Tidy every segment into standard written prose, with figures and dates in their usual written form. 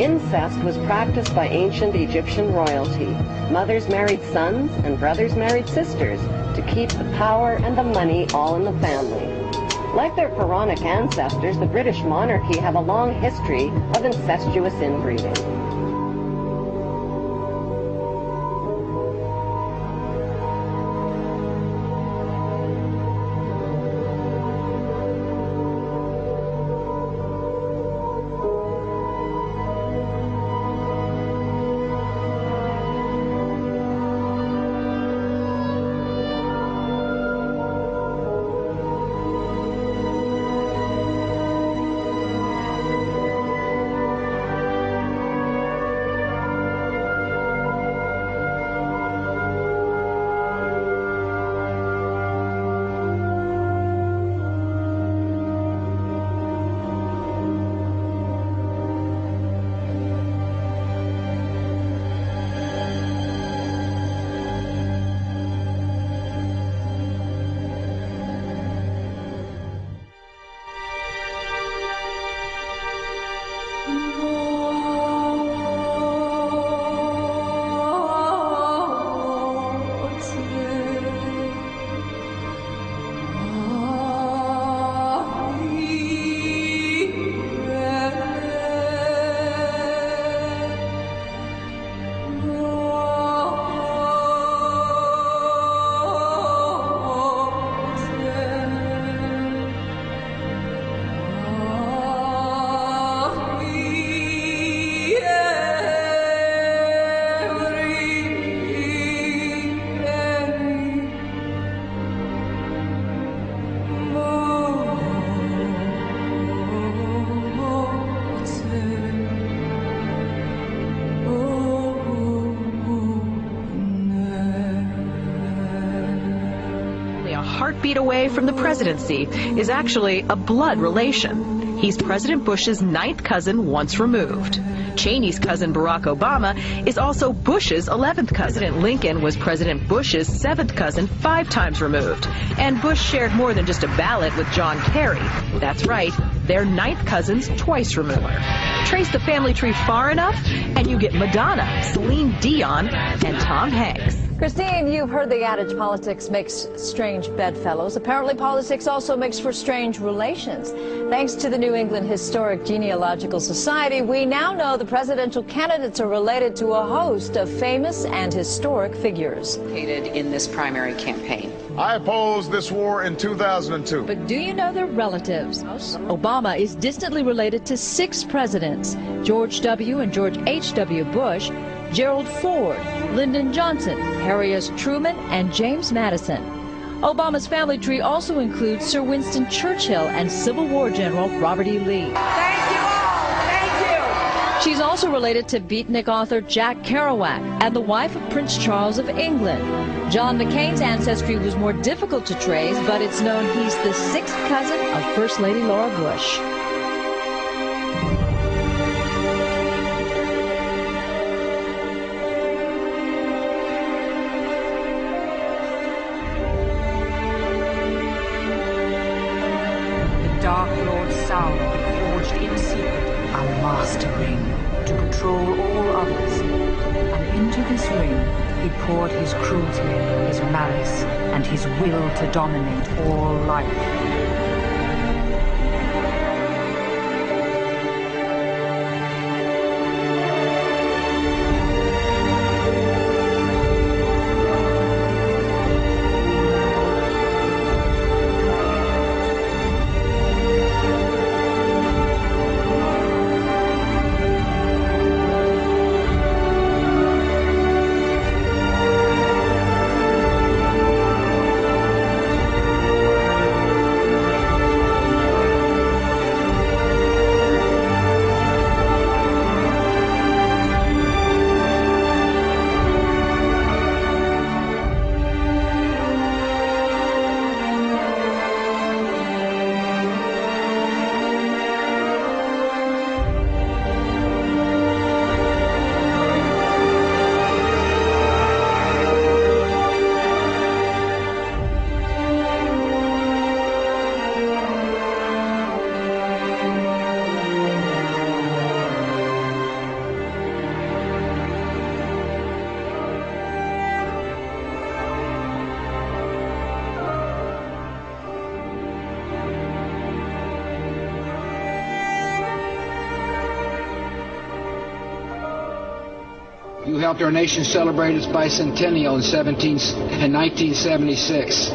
Incest was practiced by ancient Egyptian royalty. Mothers married sons and brothers married sisters to keep the power and the money all in the family. Like their pharaonic ancestors, the British monarchy have a long history of incestuous inbreeding. Heartbeat away from the presidency is actually a blood relation. He's President Bush's 9th cousin once removed. Cheney's cousin Barack Obama is also Bush's 11th cousin. President Lincoln was President Bush's 7th cousin 5 times removed. And Bush shared more than just a ballot with John Kerry. That's right, they're 9th cousins twice removed. Trace the family tree far enough and you get Madonna, Celine Dion, and Tom Hanks. Christine, you've heard the adage politics makes strange bedfellows. Apparently politics also makes for strange relations. Thanks to the New England Historic Genealogical Society, we now know the presidential candidates are related to a host of famous and historic figures. In this primary campaign. I opposed this war in 2002. But do you know their relatives? Obama is distantly related to 6 presidents: George W. and George H.W. Bush, Gerald Ford, Lyndon Johnson, Harry S. Truman, and James Madison. Obama's family tree also includes Sir Winston Churchill and Civil War General Robert E. Lee. Thank you all. Thank you. She's also related to beatnik author Jack Kerouac and the wife of Prince Charles of England. John McCain's ancestry was more difficult to trace, but it's known he's the 6th cousin of First Lady Laura Bush. Dark Lord Sauron forged in secret a master ring to control all others. And into this ring he poured his cruelty, his malice, and his will to dominate all life. You helped our nation celebrate its bicentennial in 1976.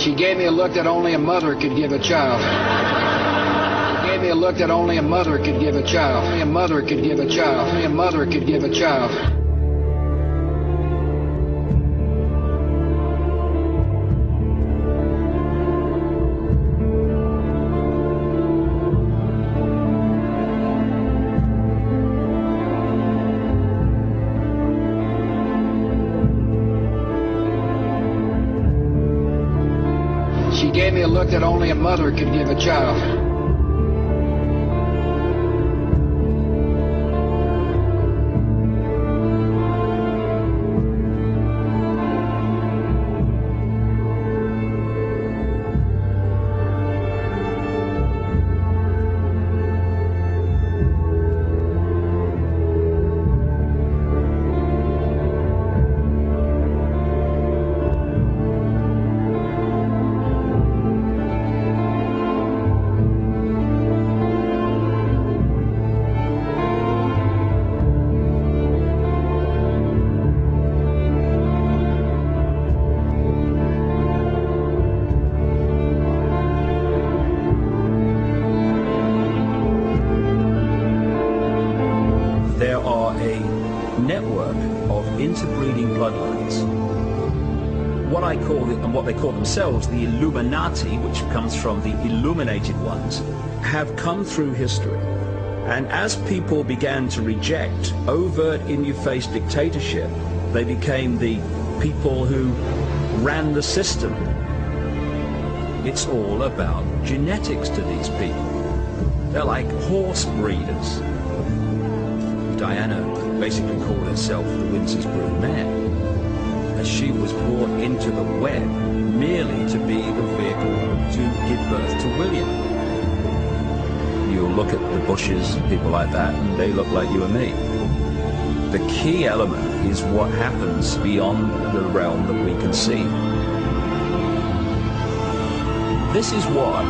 She gave me a look that only a mother could give a child. She gave me a look that only a mother could give a child. Only a mother could give a child. Only a mother could give a child. She gave me a look that only a mother could give a child. Network of interbreeding bloodlines. What I call it, and what they call themselves, the Illuminati, which comes from the illuminated ones, have come through history. And as people began to reject overt in-your-face dictatorship, they became the people who ran the system. It's all about genetics to these people. They're like horse breeders. Diana basically called herself the Windsor's brood mare, as she was brought into the web merely to be the vehicle to give birth to William. You'll look at the Bushes, people like that, and they look like you and me. The key element is what happens beyond the realm that we can see. This is what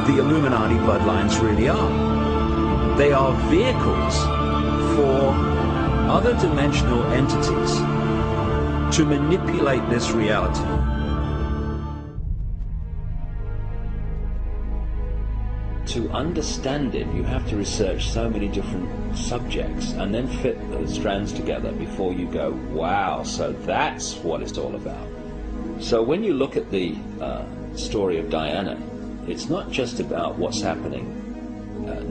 the Illuminati bloodlines really are. They are vehicles for other dimensional entities to manipulate this reality. To understand it, you have to research so many different subjects and then fit the strands together before you go, wow, so that's what it's all about. So when you look at the story of Diana, it's not just about what's happening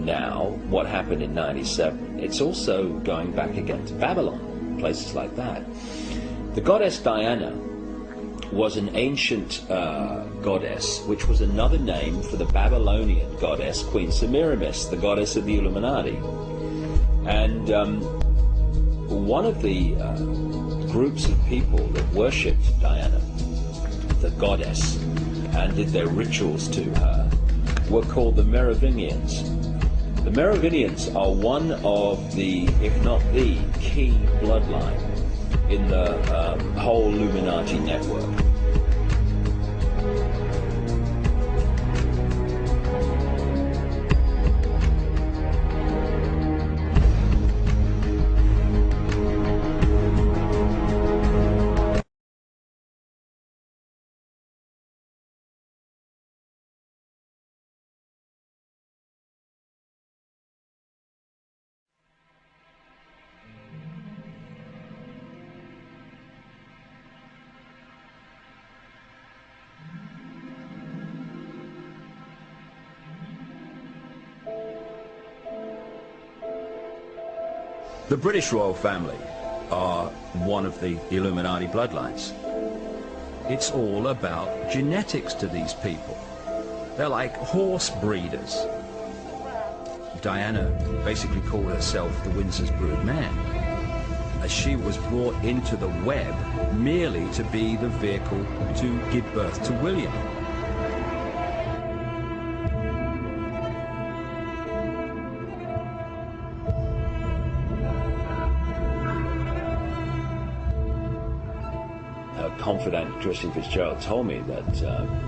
now, what happened in 97. It's also going back again to Babylon, places like that. The goddess Diana was an ancient goddess, which was another name for the Babylonian goddess Queen Semiramis, the goddess of the Illuminati. And one of the groups of people that worshipped Diana, the goddess, and did their rituals to her, were called the Merovingians. The Merovingians are one of the, if not the, key bloodline in the whole Illuminati network. The British royal family are one of the Illuminati bloodlines. It's all about genetics to these people. They're like horse breeders. Diana basically called herself the Windsor's brood mare, as she was brought into the web merely to be the vehicle to give birth to William. her confidant Christian Fitzgerald told me that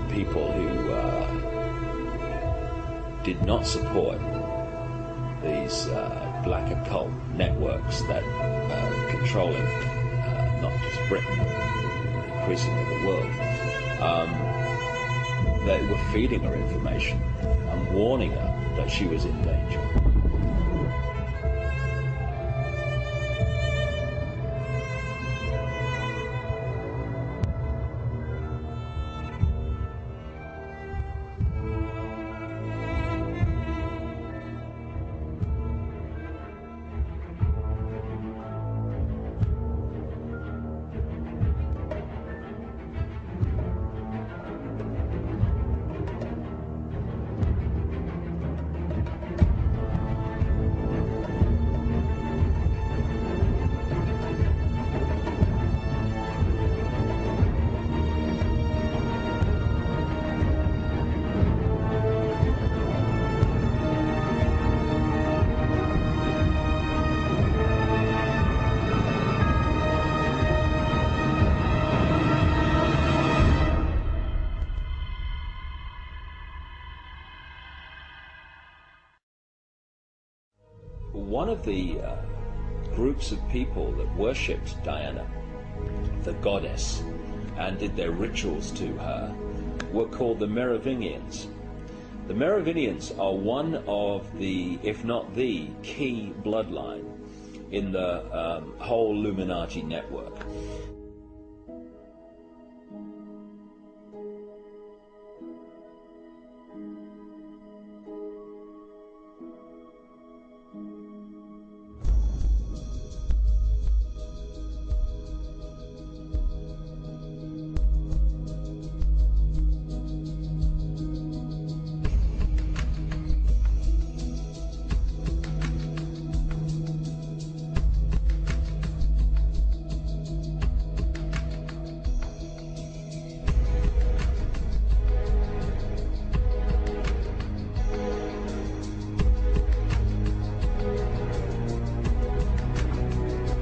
people who did not support these black occult networks that controlling not just Britain, increasingly the world, they were feeding her information and warning her that she was in danger. One of the groups of people that worshipped Diana, the goddess, and did their rituals to her were called the Merovingians. The Merovingians are one of the, if not the, key bloodline in the whole Illuminati network.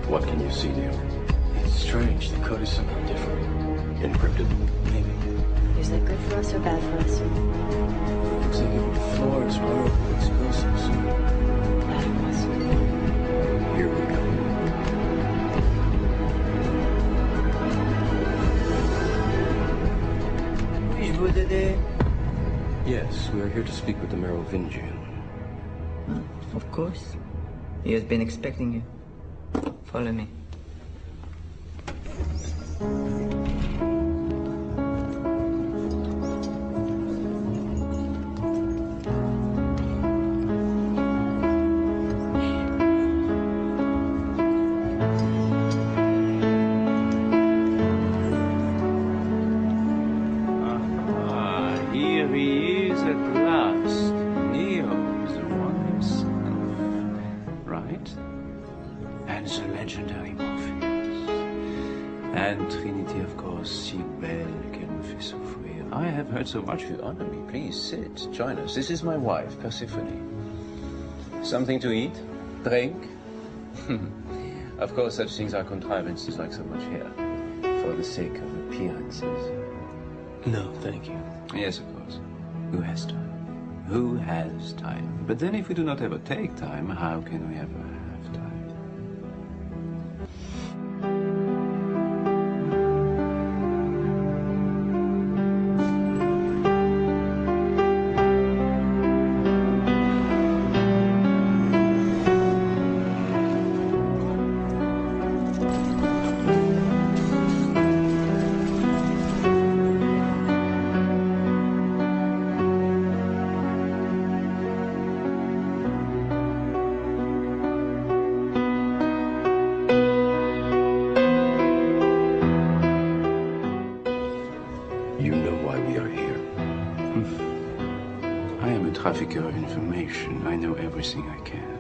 What can you see, Neil? It's strange. The code is somehow different. Encrypted, maybe. Is that good for us or bad for us? Looks like even the floor is marked with explosives. Bad for us. Here we go. Yes, we are here to speak with the Merovingian. Of course. He has been expecting you. Follow me. Here he is at last. Neo is the one himself, right? And the legendary Morpheus. And Trinity, of course, si belle qu'elle me fait souffrir. I have heard so much. You honor me. Please sit. Join us. This is my wife, Persephone. Something to eat? Drink? Of course, such things are contrivances like so much here. For the sake of appearances. No, thank you. Yes, of course. Who has time? Who has time? But then if we do not ever take time, how can we ever have time? Trafficker of information. I know everything I can.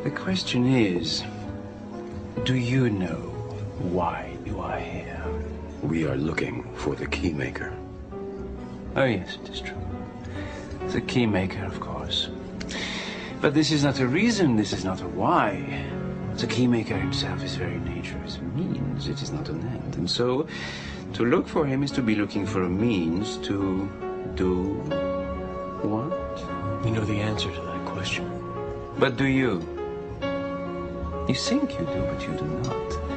The question is, do you know why you are here? We are looking for the keymaker. Oh yes, it is true. The keymaker, of course. But this is not a reason, this is not a why. The keymaker himself, his very nature is means, it is not an end. And so, to look for him is to be looking for a means to do what? You know the answer to that question. But do you? You think you do, but you do not.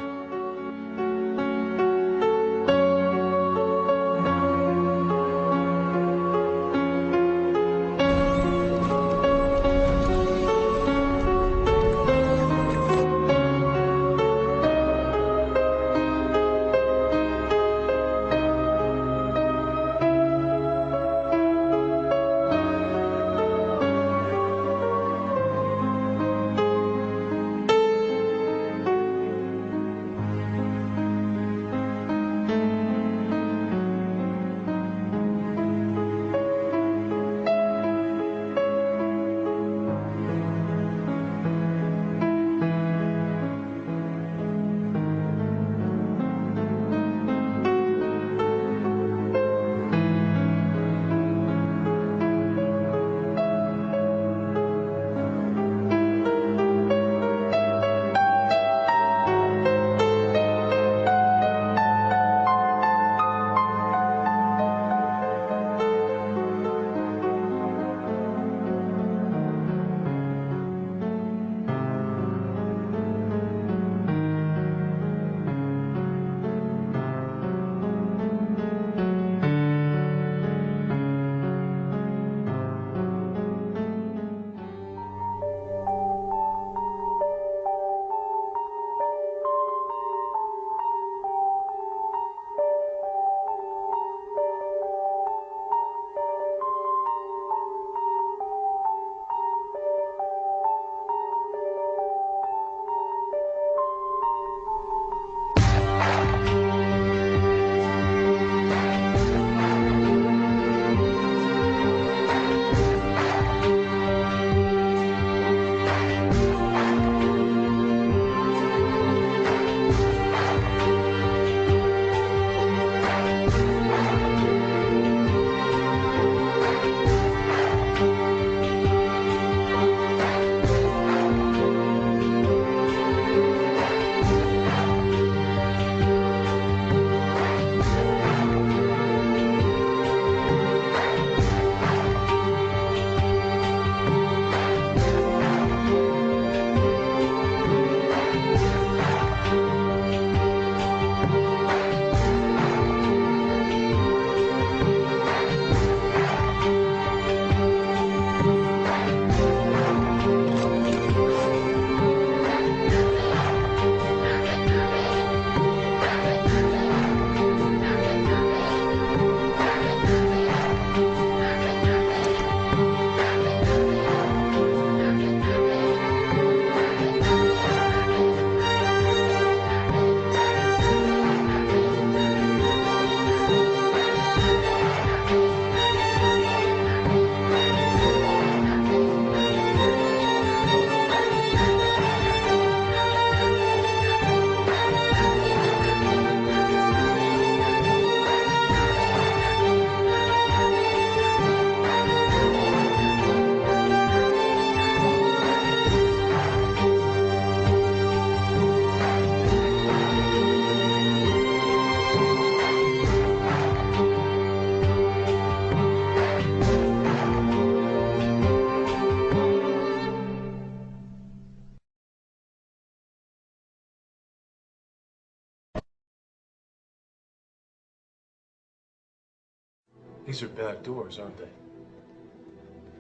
These are back doors, aren't they?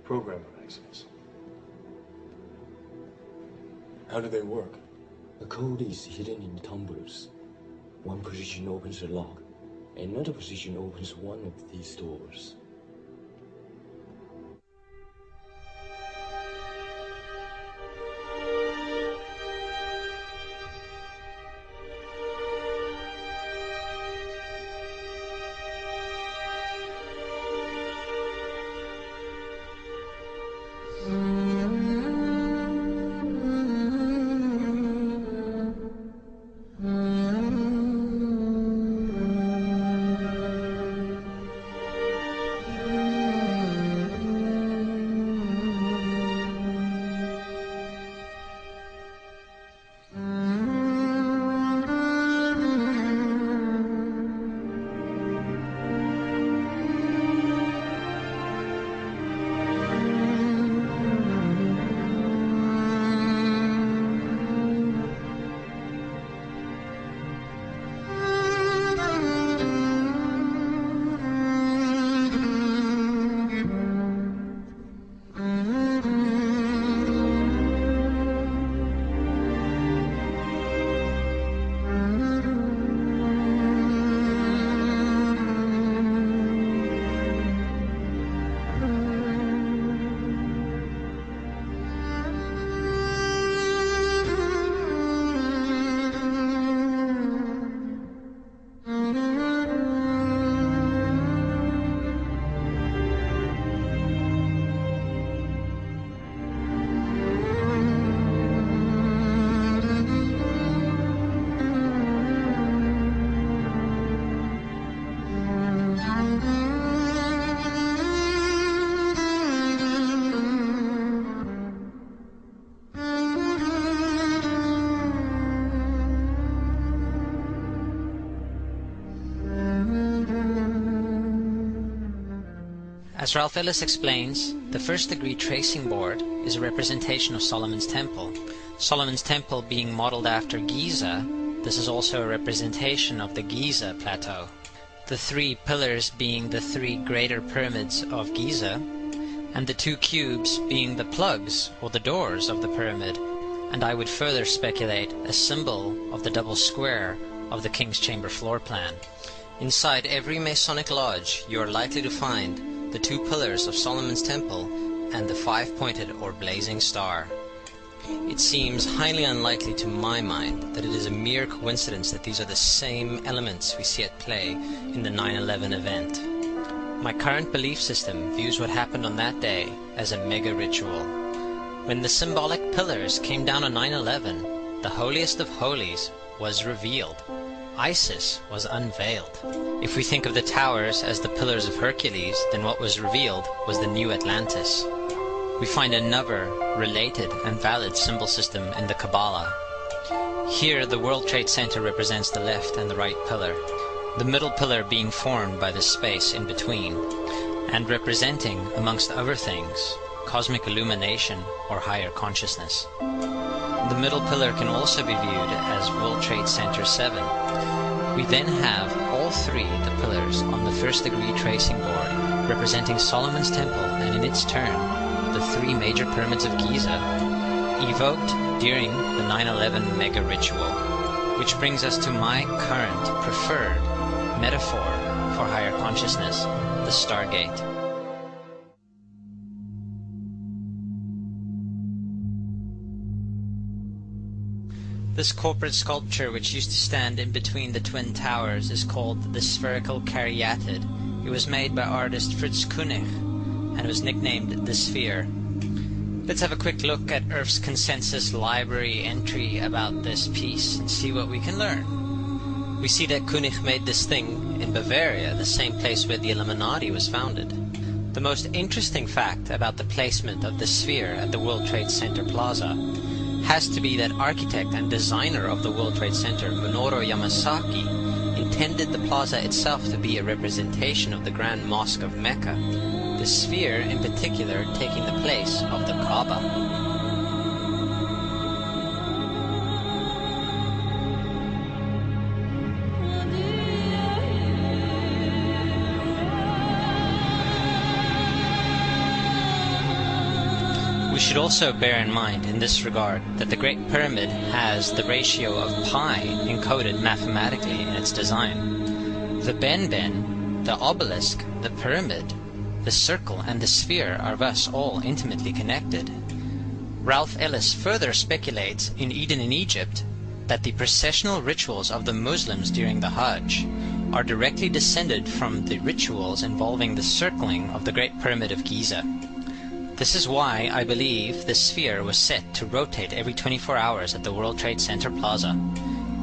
Programmer exits. How do they work? The code is hidden in the tumblers. One position opens the lock. Another position opens one of these doors. As Ralph Ellis explains, the first-degree tracing board is a representation of Solomon's Temple. Solomon's Temple being modeled after Giza, this is also a representation of the Giza Plateau. The 3 pillars being the 3 greater pyramids of Giza, and the 2 cubes being the plugs or the doors of the pyramid, and I would further speculate a symbol of the double square of the King's Chamber floor plan. Inside every Masonic lodge you are likely to find the 2 pillars of Solomon's Temple and the 5-pointed or blazing star. It seems highly unlikely to my mind that it is a mere coincidence that these are the same elements we see at play in the 9/11 event. My current belief system views what happened on that day as a mega ritual. When the symbolic pillars came down on 9/11, the holiest of holies was revealed. Isis was unveiled. If we think of the towers as the pillars of Hercules, then what was revealed was the new Atlantis. We find another related and valid symbol system in the Kabbalah. Here the World Trade Center represents the left and the right pillar, the middle pillar being formed by the space in between, and representing, amongst other things, cosmic illumination or higher consciousness. The middle pillar can also be viewed as World Trade Center 7. We then have all 3 the pillars on the first-degree tracing board, representing Solomon's Temple and in its turn, the 3 major pyramids of Giza, evoked during the 9/11 mega ritual, which brings us to my current preferred metaphor for higher consciousness, the Stargate. This corporate sculpture, which used to stand in between the twin towers, is called the Spherical Caryatid. It was made by artist Fritz Koenig and was nicknamed the Sphere. Let's have a quick look at Earth's Consensus Library entry about this piece and see what we can learn. We see that Koenig made this thing in Bavaria, the same place where the Illuminati was founded. The most interesting fact about the placement of the sphere at the World Trade Center Plaza has to be that architect and designer of the World Trade Center, Minoru Yamasaki, intended the plaza itself to be a representation of the Grand Mosque of Mecca, the sphere in particular taking the place of the Kaaba. We should also bear in mind in this regard that the Great Pyramid has the ratio of pi encoded mathematically in its design. The Ben, the obelisk, the pyramid, the circle and the sphere are thus all intimately connected. Ralph Ellis further speculates in Eden in Egypt that the processional rituals of the Muslims during the Hajj are directly descended from the rituals involving the circling of the Great Pyramid of Giza. This is why I believe the sphere was set to rotate every 24 hours at the World Trade Center Plaza.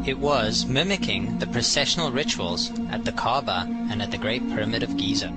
It was mimicking the processional rituals at the Kaaba and at the Great Pyramid of Giza.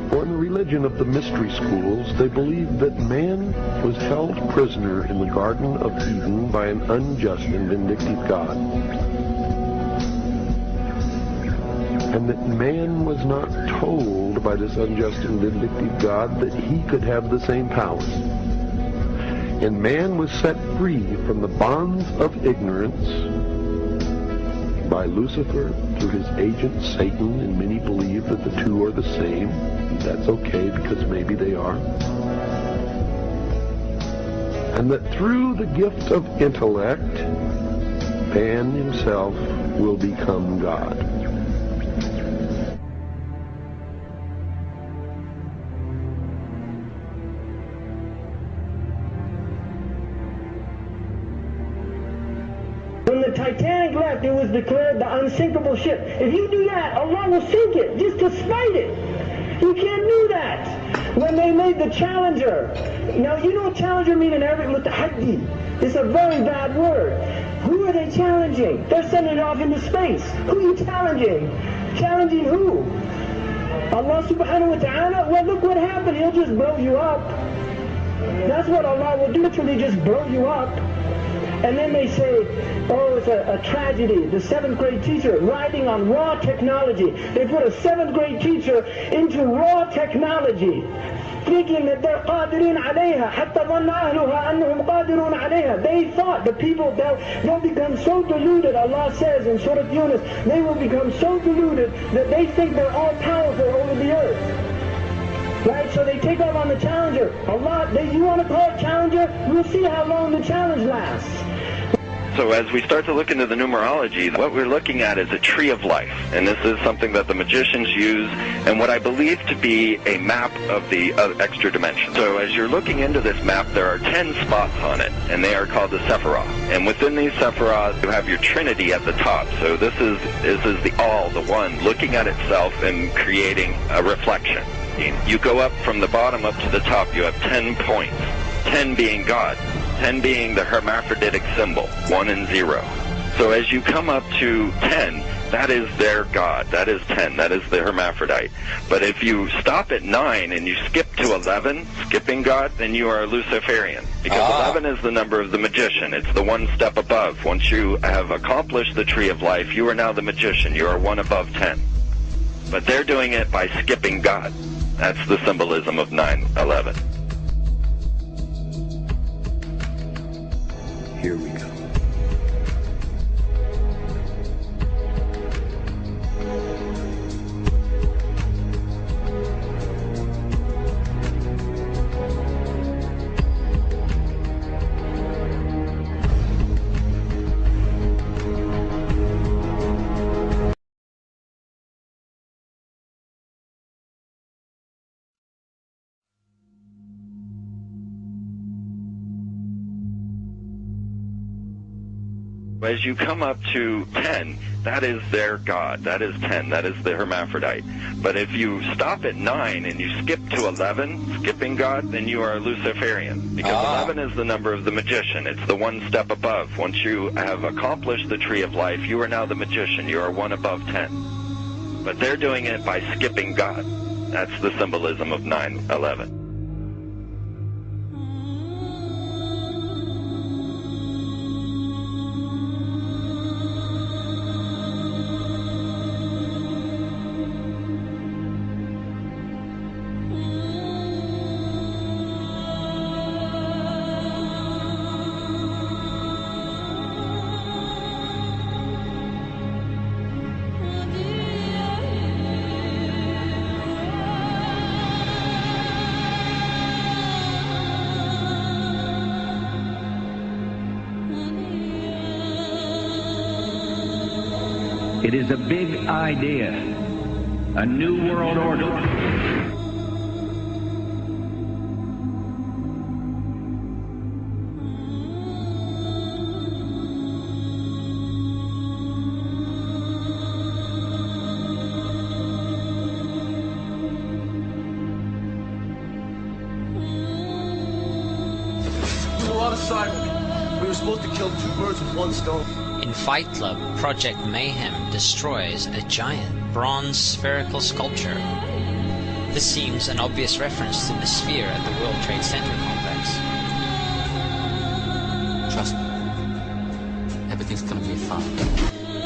In the religion of the mystery schools, they believed that man was held prisoner in the Garden of Eden by an unjust and vindictive God, and that man was not told by this unjust and vindictive God that he could have the same powers. And man was set free from the bonds of ignorance by Lucifer through his agent, Satan, and many believe that the two are the same. That's okay, because maybe they are. And that through the gift of intellect, man himself will become God. When the Titanic left, it was declared the unsinkable ship. If you do that, Allah will sink it, just to spite it. You can't do that. When they made the Challenger, now you know what Challenger mean in Arabic? Mutahaddi. It's a very bad word. Who are they challenging? They're sending it off into space. Who are you challenging? Challenging who? Allah subhanahu wa ta'ala? Well, look what happened. He'll just blow you up. That's what Allah will do, literally just blow you up. And then they say, oh, it's a tragedy. The 7th grade teacher riding on raw technology. They put a 7th grade teacher into raw technology, thinking that they're قادرين عليها حتى ظن أهلها أنهم قادرون عليها. They thought the people, they'll become so deluded, Allah says in Surah Yunus, they will become so deluded that they think they're all powerful over the earth. Right, so they take off on the Challenger. Allah, you want to call it Challenger? We'll see how long the challenge lasts. So as we start to look into the numerology, what we're looking at is a tree of life. And this is something that the magicians use, and what I believe to be a map of the extra dimension. So as you're looking into this map, there are 10 spots on it, and they are called the Sephiroth. And within these Sephiroth, you have your Trinity at the top. So this is the all, the one, looking at itself and creating a reflection. You go up from the bottom up to the top, you have 10 points, 10 being God, 10 being the hermaphroditic symbol, 1 and 0. So as you come up to 10, that is their God, that is 10, that is the hermaphrodite. But if you stop at 9 and you skip to 11, skipping God, then you are a Luciferian. Because 11 is the number of the magician, it's the one step above. Once you have accomplished the tree of life, you are now the magician, you are one above 10. But they're doing it by skipping God. That's the symbolism of 9/11. Here we go. As you come up to 10, that is their God, that is 10, that is the hermaphrodite. But if you stop at 9 and you skip to 11, skipping God, then you are a Luciferian. Because 11 is the number of the magician, it's the one step above. Once you have accomplished the tree of life, you are now the magician, you are one above 10. But they're doing it by skipping God. That's the symbolism of 9/11. It is a big idea, a new world order. There's a lot of siren. We were supposed to kill 2 birds with 1 stone. In Fight Club, Project Mayhem destroys a giant bronze spherical sculpture. This seems an obvious reference to the sphere at the World Trade Center complex. Trust me. Everything's gonna be fine.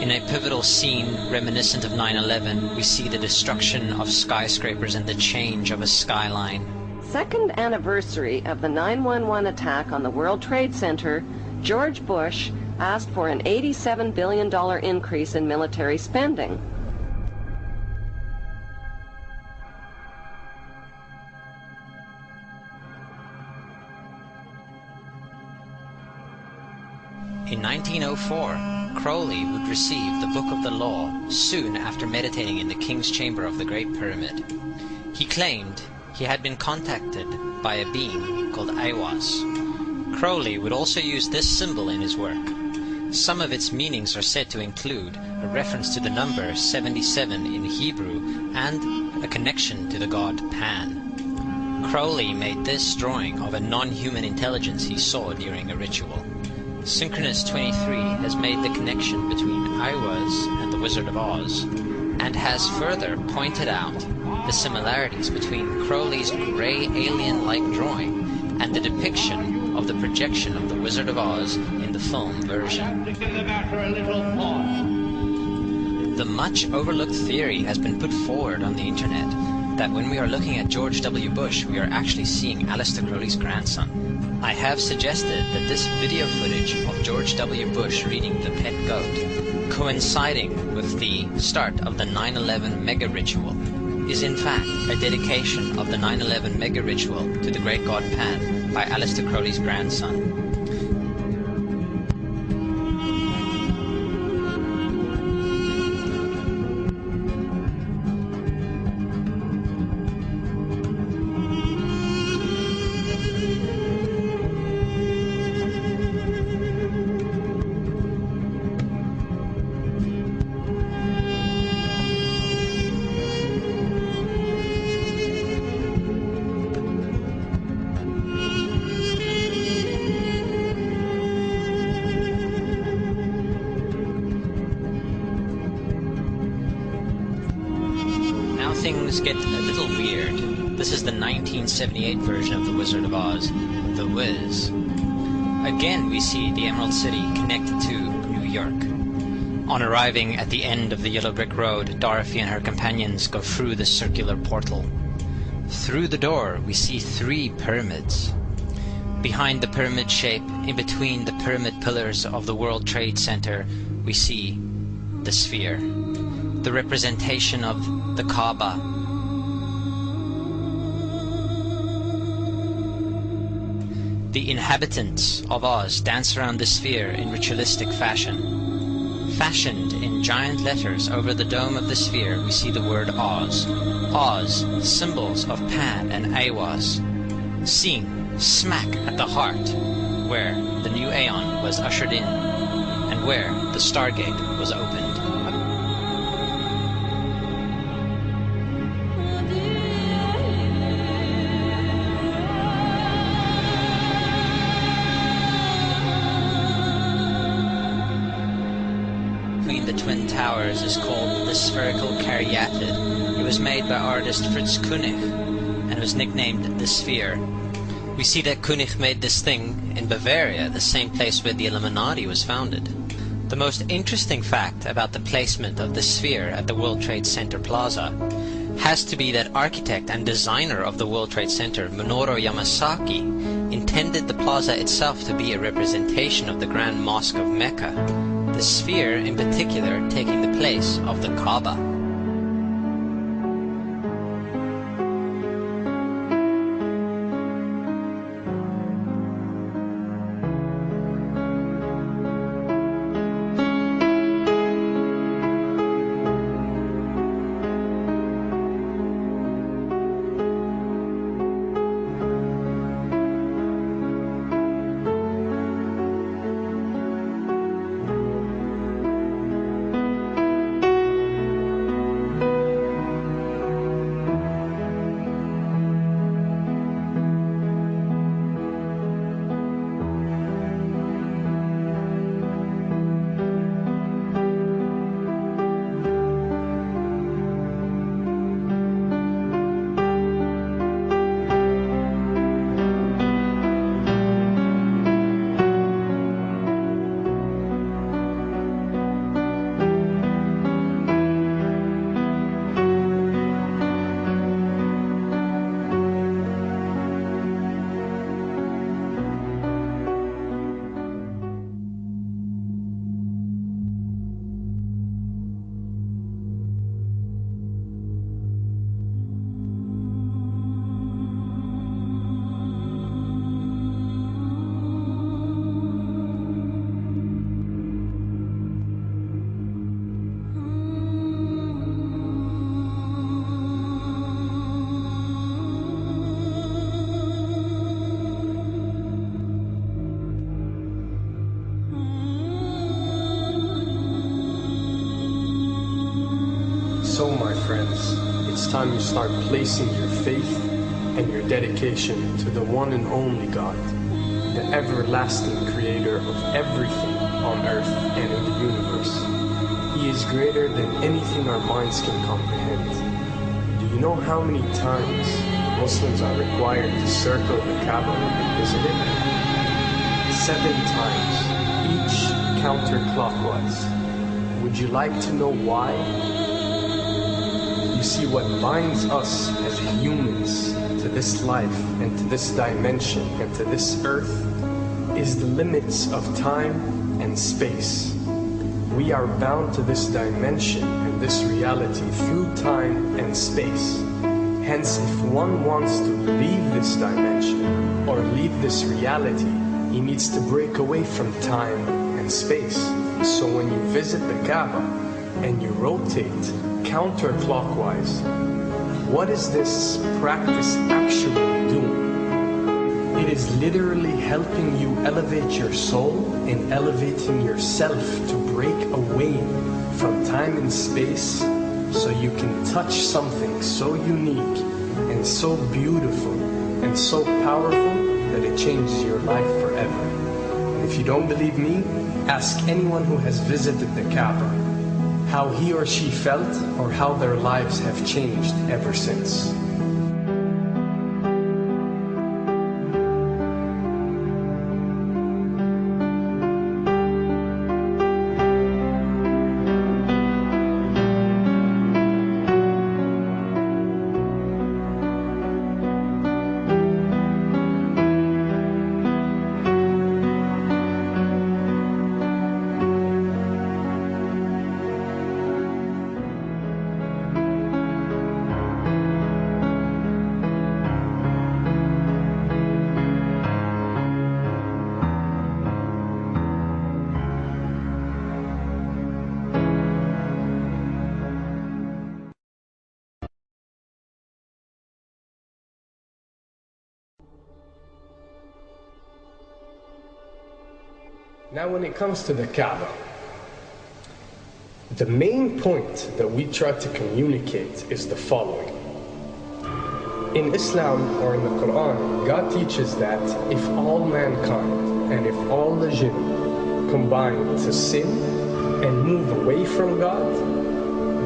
In a pivotal scene reminiscent of 9/11, we see the destruction of skyscrapers and the change of a skyline. Second anniversary of the 9/11 attack on the World Trade Center, George Bush asked for an $87 billion increase in military spending. In 1904, Crowley would receive the Book of the Law soon after meditating in the King's Chamber of the Great Pyramid. He claimed he had been contacted by a being called Aiwass. Crowley would also use this symbol in his work. Some of its meanings are said to include a reference to the number 77 in Hebrew and a connection to the god Pan. Crowley made this drawing of a non-human intelligence he saw during a ritual. Synchronous 23 has made the connection between Aiwass and the Wizard of Oz, and has further pointed out the similarities between Crowley's grey alien-like drawing and the depiction of the projection of the Wizard of Oz in the film version. The much overlooked theory has been put forward on the internet that when we are looking at George W. Bush, we are actually seeing Aleister Crowley's grandson. I have suggested that this video footage of George W. Bush reading The Pet Goat, coinciding with the start of the 9/11 mega ritual, is in fact a dedication of the 9/11 mega ritual to the great god Pan by Aleister Crowley's grandson. Things get a little weird. This is the 1978 version of The Wizard of Oz, The Wiz. Again, we see the Emerald City connected to New York. On arriving at the end of the Yellow Brick Road, Dorothy and her companions go through the circular portal. Through the door, we see 3 pyramids. Behind the pyramid shape, in between the pyramid pillars of the World Trade Center, we see the sphere, the representation of the Kaaba. The inhabitants of Oz dance around the sphere in ritualistic fashion. Fashioned in giant letters over the dome of the sphere, we see the word Oz. Oz, symbols of Pan and Aiwass, seen smack at the heart, where the new Aeon was ushered in, and where the Stargate was opened. The Twin Towers is called the Spherical Caryatid. It was made by artist Fritz Koenig and was nicknamed the Sphere. We see that Koenig made this thing in Bavaria, the same place where the Illuminati was founded. The most interesting fact about the placement of the sphere at the World Trade Center Plaza has to be that architect and designer of the World Trade Center, Minoru Yamasaki, intended the plaza itself to be a representation of the Grand Mosque of Mecca, the sphere in particular taking the place of the Kaaba. So, my friends, it's time you start placing your faith and your dedication to the one and only God, the everlasting creator of everything on earth and in the universe. He is greater than anything our minds can comprehend. Do you know how many times Muslims are required to circle the Kaaba and visit it? 7 times, each counterclockwise. Would you like to know why? You see, what binds us as humans to this life and to this dimension and to this earth is the limits of time and space. We are bound to this dimension and this reality through time and space. Hence, if one wants to leave this dimension or leave this reality, he needs to break away from time and space. So when you visit the Kaaba and you rotate counterclockwise, what is this practice actually doing? It is literally helping you elevate your soul and elevating yourself to break away from time and space so you can touch something so unique and so beautiful and so powerful that it changes your life forever. And if you don't believe me, ask anyone who has visited the Kaaba how he or she felt or how their lives have changed ever since. Now, when it comes to the Kaaba, the main point that we try to communicate is the following. In Islam or in the Quran, God teaches that if all mankind and if all the jinn combine to sin and move away from God,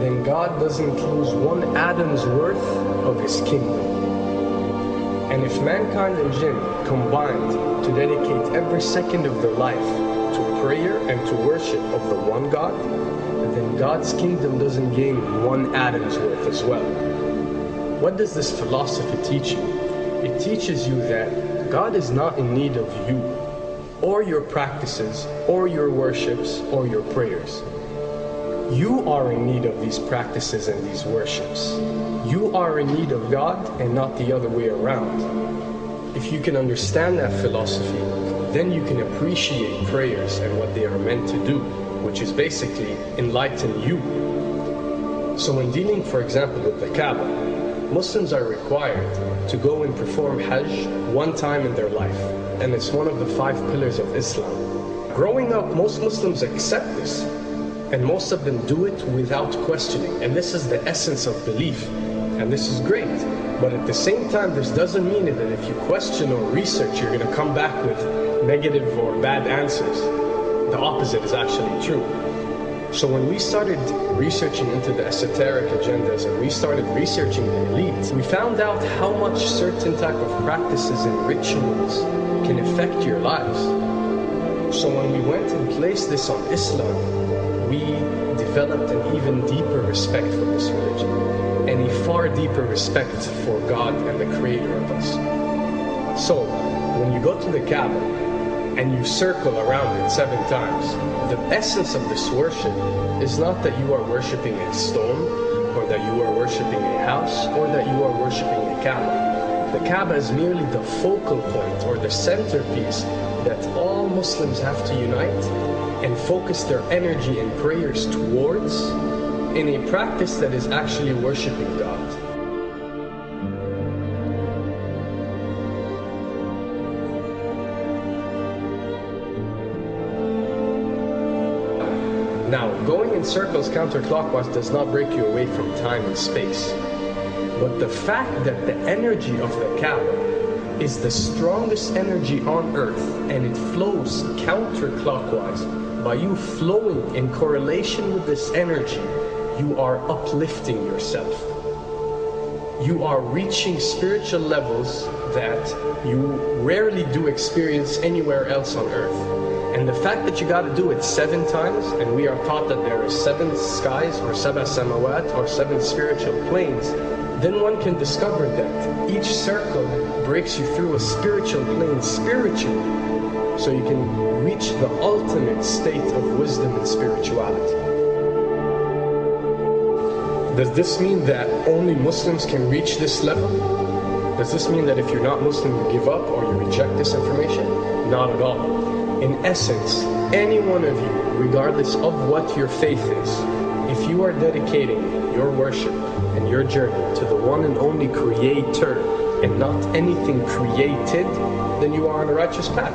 then God doesn't lose one atom's worth of his kingdom. And if mankind and jinn combined to dedicate every second of their life to prayer and to worship of the one God, then God's kingdom doesn't gain one atom's worth as well. What does this philosophy teach you? It teaches you that God is not in need of you, or your practices, or your worships, or your prayers. You are in need of these practices and these worships. You are in need of God and not the other way around. If you can understand that philosophy, then you can appreciate prayers and what they are meant to do, which is basically enlighten you. So when dealing, for example, with the Kaaba, Muslims are required to go and perform Hajj one time in their life, and it's one of the 5 pillars of Islam. Growing up, most Muslims accept this, and most of them do it without questioning, and this is the essence of belief, and this is great. But at the same time, this doesn't mean that if you question or research, you're going to come back with negative or bad answers. The opposite is actually true. So when we started researching into the esoteric agendas and we started researching the elite, we found out how much certain type of practices and rituals can affect your lives. So when we went and placed this on Islam, we developed an even deeper respect for this religion and a far deeper respect for God and the creator of us. So when you go to the Kaaba and you circle around it 7 times, the essence of this worship is not that you are worshiping a stone, or that you are worshiping a house, or that you are worshiping a Kaaba. The Kaaba is merely the focal point or the centerpiece that all Muslims have to unite and focus their energy and prayers towards in a practice that is actually worshiping God. Now, going in circles counterclockwise does not break you away from time and space. But the fact that the energy of the Kaaba is the strongest energy on earth and it flows counterclockwise, by you flowing in correlation with this energy, you are uplifting yourself. You are reaching spiritual levels that you rarely do experience anywhere else on earth. And the fact that you got to do it 7 times, and we are taught that there are 7 skies or 7 samawat or 7 spiritual planes, then one can discover that each circle breaks you through a spiritual plane spiritually, so you can reach the ultimate state of wisdom and spirituality. Does this mean that only Muslims can reach this level? Does this mean that if you're not Muslim, you give up or you reject this information? Not at all. In essence, any one of you, regardless of what your faith is, if you are dedicating your worship and your journey to the one and only Creator and not anything created, then you are on a righteous path.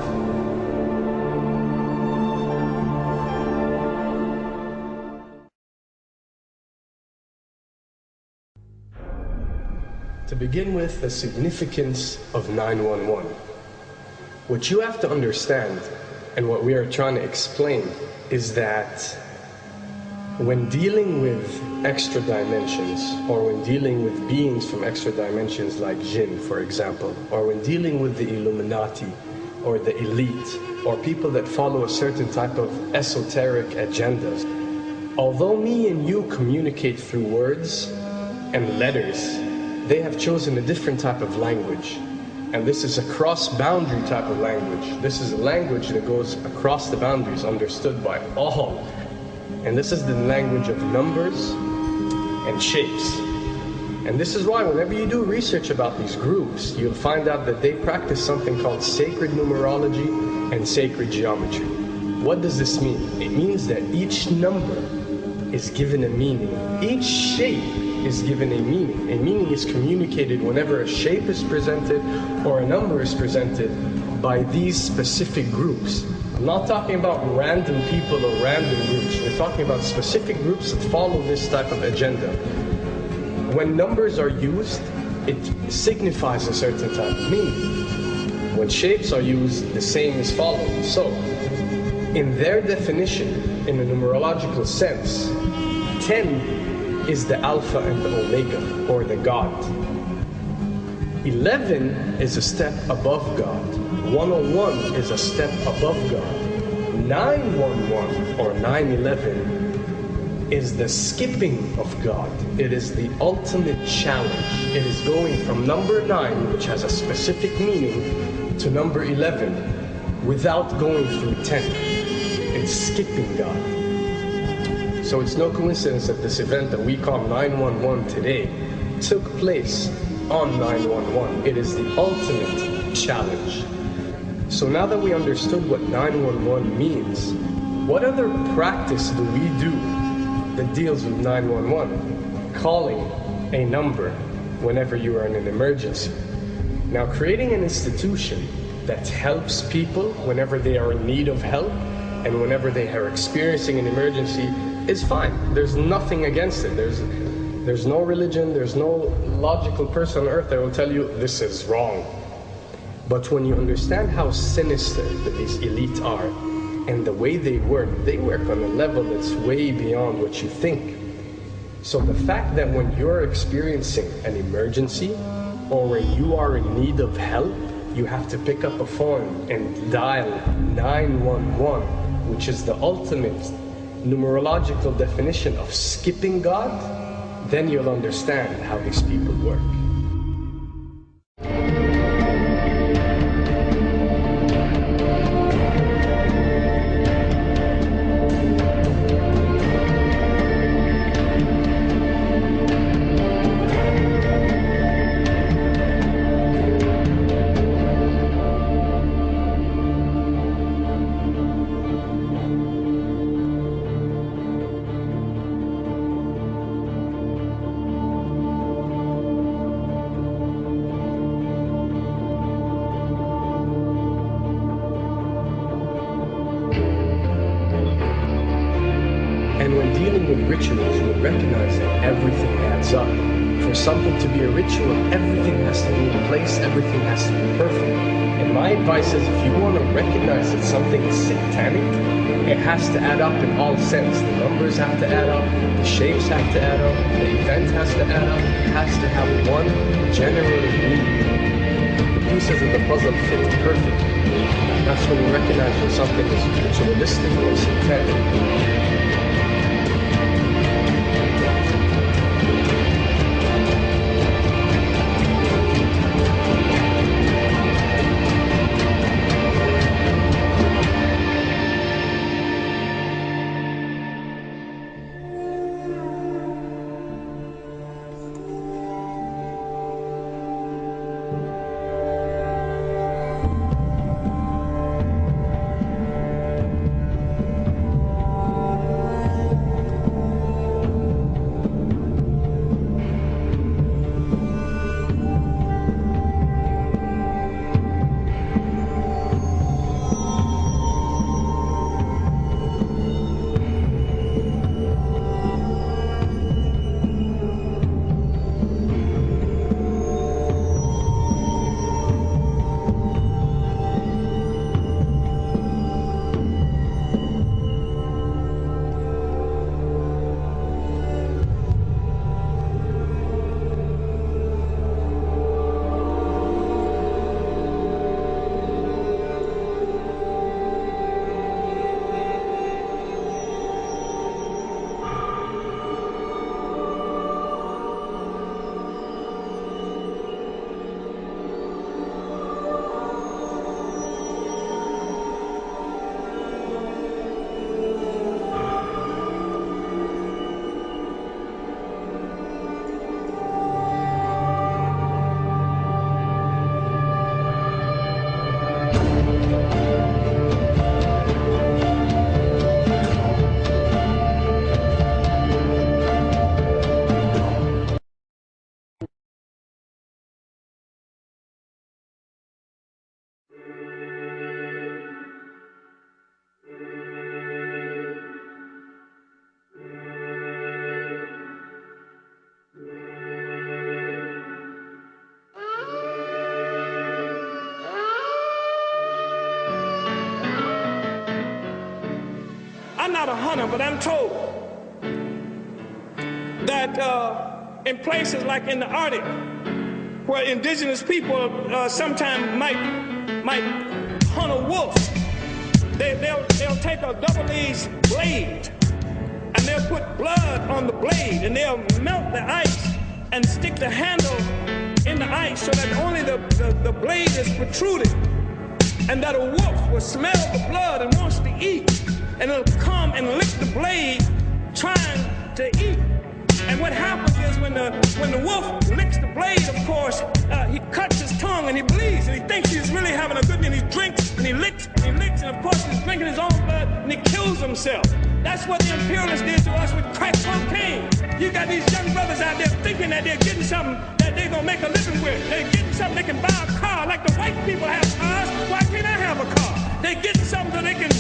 To begin with, the significance of 911. What you have to understand, and what we are trying to explain, is that when dealing with extra dimensions, or when dealing with beings from extra dimensions like jinn, for example, or when dealing with the Illuminati, or the elite, or people that follow a certain type of esoteric agendas, although me and you communicate through words and letters, they have chosen a different type of language. And this is a cross-boundary type of language. This is a language that goes across the boundaries, understood by all. And this is the language of numbers and shapes. And this is why whenever you do research about these groups, you'll find out that they practice something called sacred numerology and sacred geometry. What does this mean? It means that each number is given a meaning. Each shape is given a meaning. A meaning is communicated whenever a shape is presented or a number is presented by these specific groups. I'm not talking about random people or random groups. We're talking about specific groups that follow this type of agenda. When numbers are used, it signifies a certain type of meaning. When shapes are used, the same is followed. So, in their definition, in a numerological sense, 10 is the Alpha and the Omega, or the God. 11 is a step above God. 101 is a step above God. 911 or 911 is the skipping of God. It is the ultimate challenge. It is going from number 9, which has a specific meaning, to number 11 without going through 10. It's skipping God. So it's no coincidence that this event that we call 911 today took place on 911. It is the ultimate challenge. So now that we understood what 911 means, what other practice do we do that deals with 911? Calling a number whenever you are in an emergency. Now, creating an institution that helps people whenever they are in need of help and whenever they are experiencing an emergency is fine. There's nothing against it. There's no religion, there's no logical person on earth that will tell you this is wrong. But when you understand how sinister that these elite are and the way they work on a level that's way beyond what you think. So the fact that when you're experiencing an emergency or when you are in need of help, you have to pick up a phone and dial 911, which is the ultimate numerological definition of skipping God, then you'll understand how these people work. rituals, you'll recognize that everything adds up. For something to be a ritual, everything has to be in place, everything has to be perfect. And my advice is, if you want to recognize that something is satanic, it has to add up in all sense. The numbers have to add up, the shapes have to add up, the event has to add up, it has to have one general meaning. The pieces of the puzzle fit perfectly. That's when you recognize when something is ritualistic or satanic. I'm not a hunter, but I'm told that in places like in the Arctic, where indigenous people sometimes might hunt a wolf, they'll take a double-edged blade and they'll put blood on the blade and they'll melt the ice and stick the handle in the ice so that only the blade is protruding, and that a wolf will smell the blood and wants to eat, and it'll come and lick the blade trying to eat. And what happens is when the wolf licks the blade, of course, he cuts his tongue and he bleeds and he thinks he's really having a good meal. He drinks and he licks and of course he's drinking his own blood and he kills himself. That's what the imperialists did to us with crack cocaine. You got these young brothers out there thinking that they're getting something that they're gonna make a living with. They're getting something they can buy a car like the white people have cars. Why can't I have a car? They're getting something so they can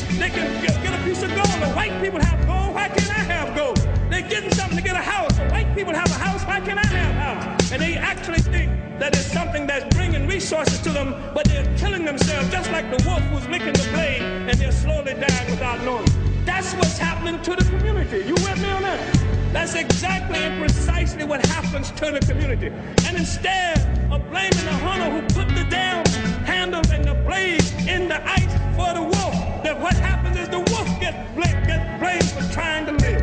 get a piece of gold. The white people have gold. Why can't I have gold? They're getting something to get a house. The white people have a house. Why can't I have a house? And they actually think that it's something that's bringing resources to them, but they're killing themselves just like the wolf was licking the blade, and they're slowly dying without knowing. That's what's happening to the community. You with me on that? That's exactly and precisely what happens to the community. And instead of blaming the hunter who put the damn handles and the blade in the ice for the wolf, that what happens is the wolf gets blamed for trying to live.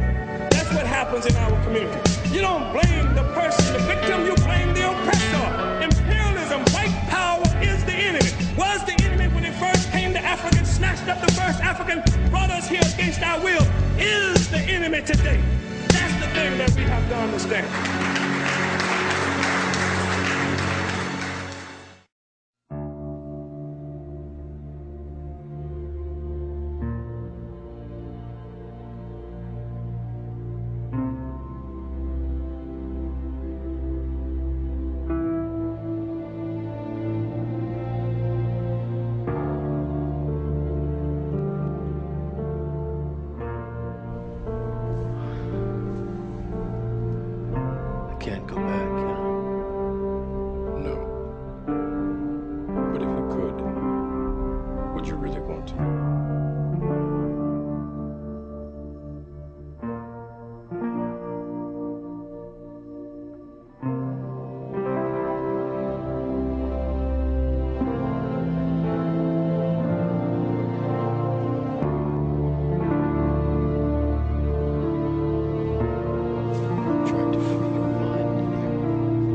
That's what happens in our community. You don't blame the person, the victim, you blame the oppressor. Imperialism, white power is the enemy. Was the enemy when it first came to Africa, snatched up the first African, brought us here against our will, is the enemy today. That's the thing that we have to understand. back, you know? No. But if you could, would you really want to? Trying to free your mind here.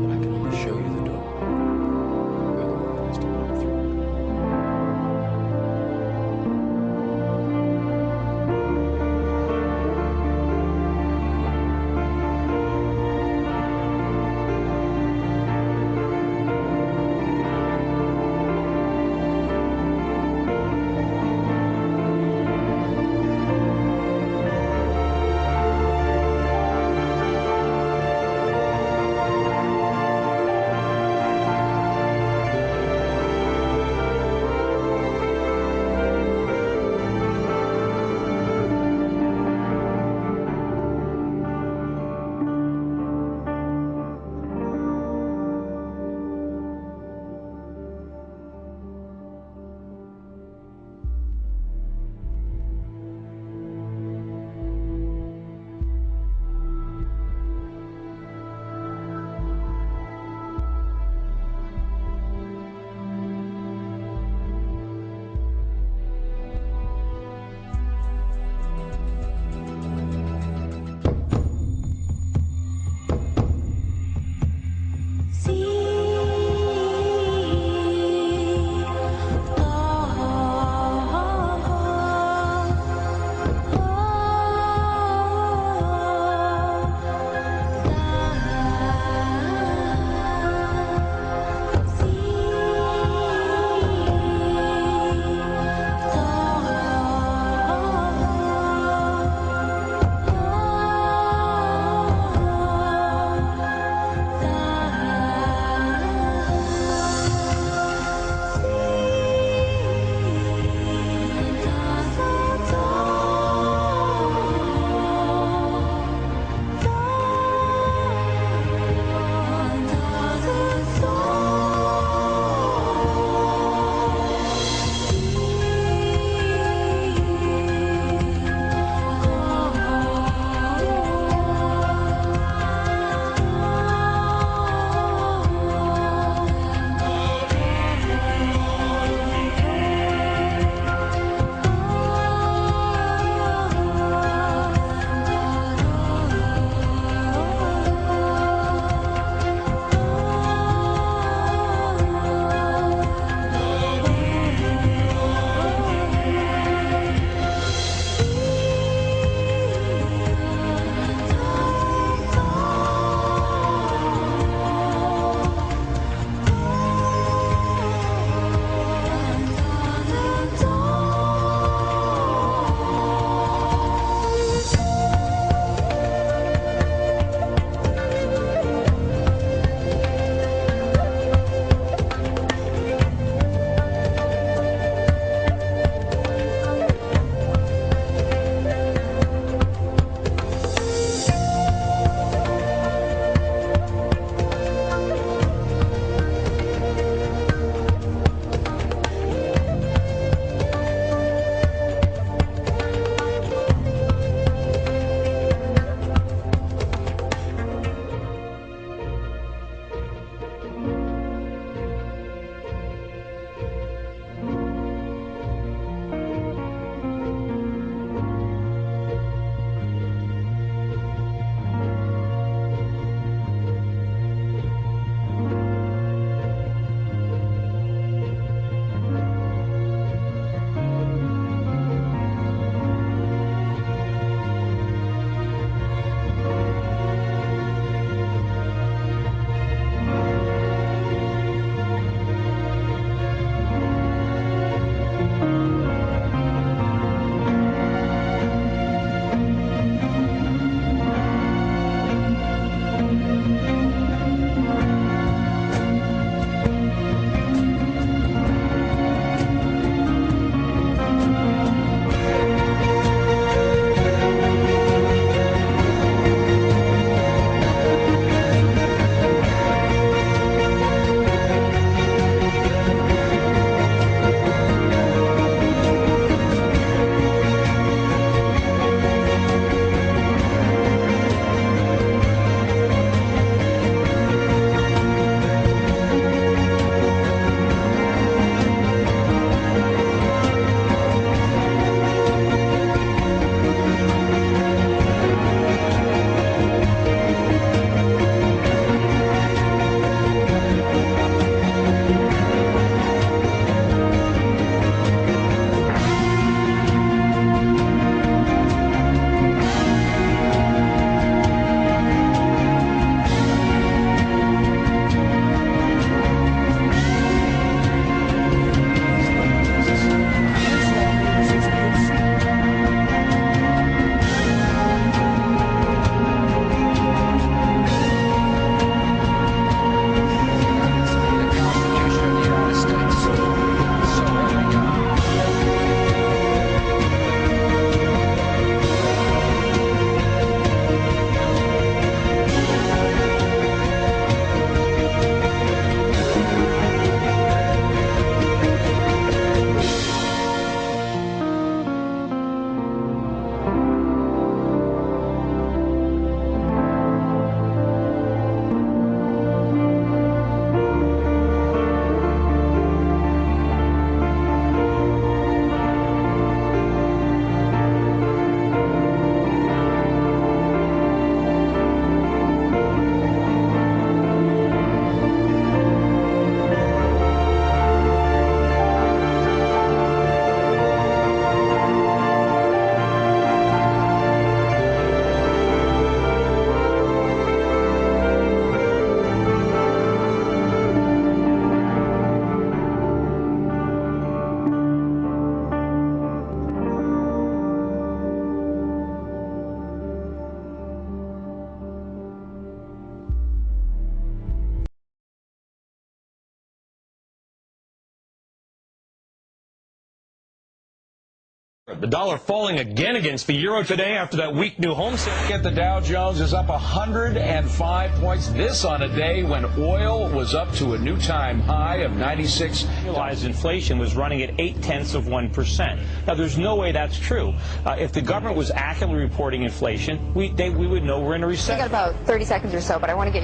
The dollar falling again against the euro today after that weak new home sale. Get the Dow Jones is up 105 points. This on a day when oil was up to a new time high of 96. Realized inflation was running at 0.8%. Now, there's no way that's true. If the government was accurately reporting inflation, we would know we're in a recession. We got about 30 seconds or so, but I want to get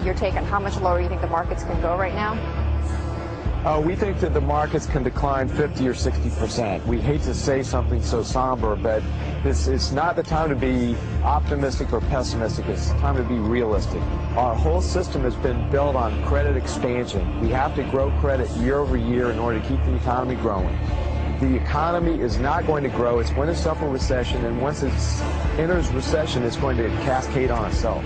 your take on how much lower you think the markets can go right now. We think that the markets can decline 50 or 60%. We hate to say something so somber, but it's not the time to be optimistic or pessimistic. It's the time to be realistic. Our whole system has been built on credit expansion. We have to grow credit year over year in order to keep the economy growing. The economy is not going to grow. It's going to suffer recession, and once it enters recession, it's going to cascade on itself.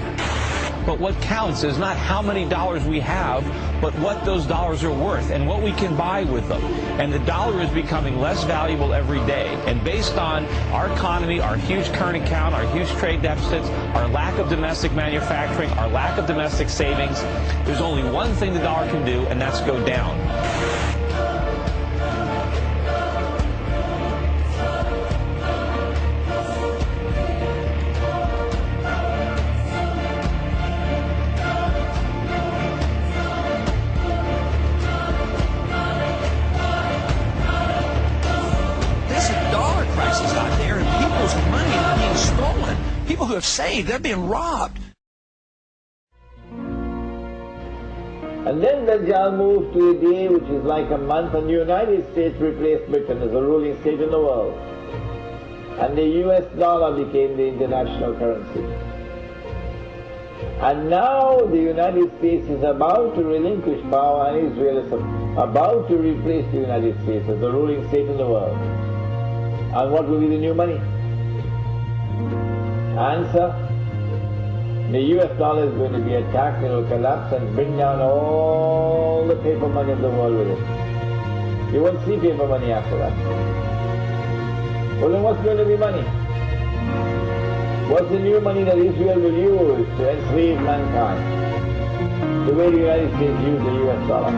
But what counts is not how many dollars we have, but what those dollars are worth and what we can buy with them. And the dollar is becoming less valuable every day. And based on our economy, our huge current account, our huge trade deficits, our lack of domestic manufacturing, our lack of domestic savings, there's only one thing the dollar can do, and that's go down. People who have saved, they're being robbed. And then Dajjal moved to a day which is like a month, and the United States replaced Britain as the ruling state in the world. And the US dollar became the international currency. And now the United States is about to relinquish power, and Israel is about to replace the United States as the ruling state in the world. And what will be the new money? Answer, the US dollar is going to be attacked, it will collapse and bring down all the paper money of the world with it. You won't see paper money after that. Well, then what's going to be money? What's the new money that Israel will use to enslave mankind? The way the United States used the US dollar.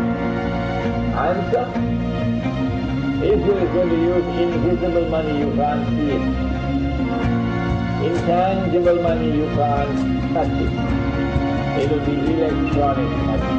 Answer, Israel is going to use invisible money, you can't see it. Intangible money, you can't touch it. It will be electronic money.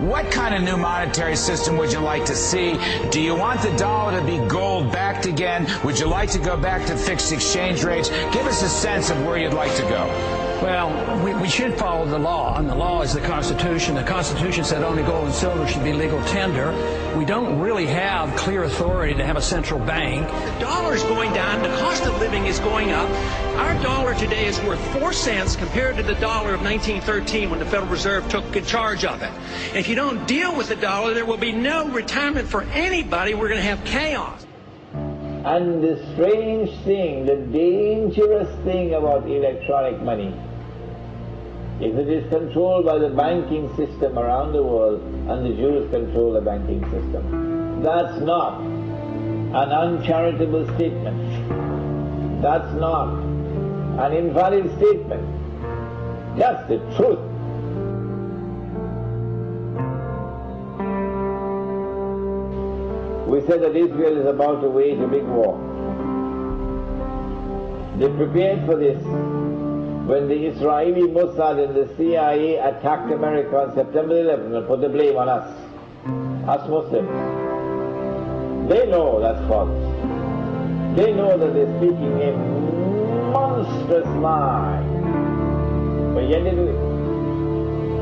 What kind of new monetary system would you like to see? Do you want the dollar to be gold backed again? Would you like to go back to fixed exchange rates? Give us a sense of where you'd like to go. Well, we should follow the law, and the law is the Constitution. The Constitution said only gold and silver should be legal tender. We don't really have clear authority to have a central bank. The dollar is going down. The cost of living is going up. Our dollar today is worth 4 cents compared to the dollar of 1913 when the Federal Reserve took charge of it. And if you don't deal with the dollar, there will be no retirement for anybody. We're going to have chaos. And the strange thing, the dangerous thing about electronic money is it is controlled by the banking system around the world, and the Jews control the banking system. That's not an uncharitable statement. That's not an invalid statement. Just the truth. We said that Israel is about to wage a big war. They prepared for this when the Israeli Mossad and the CIA attacked America on September 11th and put the blame on us Muslims. They know that's false. They know that they're speaking a monstrous lie. But yet they do it.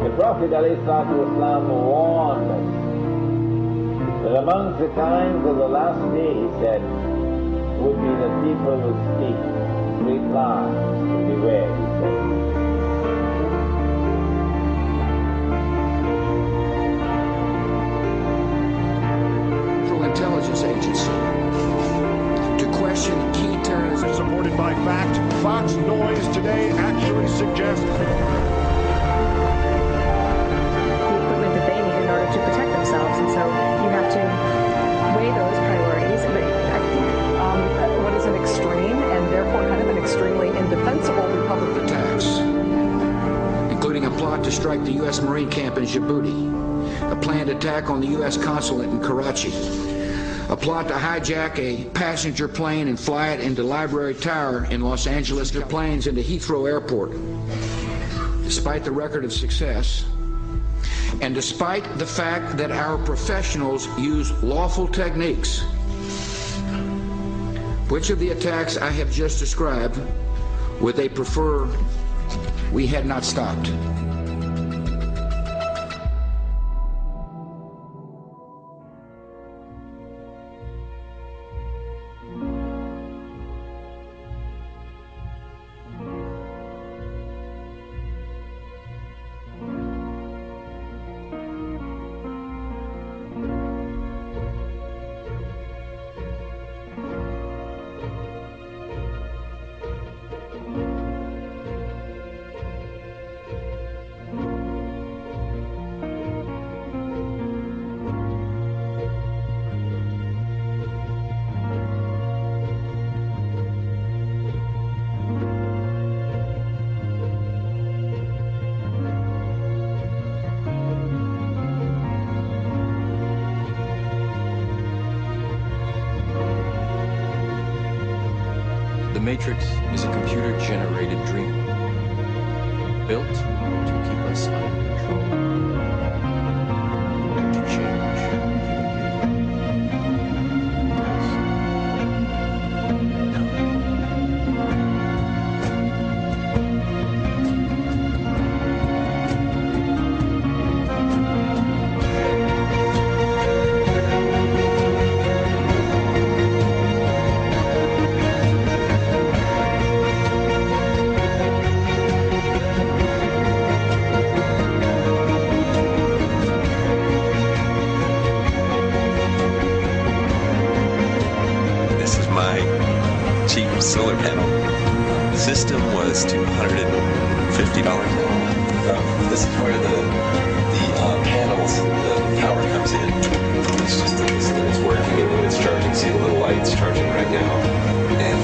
The Prophet ﷺ warned us that amongst the times of the last day, he said, would be the people who speak great lies. Beware, he said. Intelligence Agency to question key terrorism. Supported by fact, Fox Noise today actually suggests the equipment that they need in order to protect themselves, and so you have to weigh those priorities. But I think what is an extreme and therefore kind of an extremely indefensible Republican attacks, including a plot to strike the U.S. Marine camp in Djibouti, a planned attack on the U.S. consulate in Karachi, a plot to hijack a passenger plane and fly it into Library Tower in Los Angeles, their planes into Heathrow Airport. Despite the record of success, and despite the fact that our professionals use lawful techniques, which of the attacks I have just described would they prefer we had not stopped? The Matrix is a computer-generated dream, built to keep us under control, to change. Solar panel. The system was $250. This is where the panels, the power comes in. It's just it's working and it's charging. See the little lights charging right now. And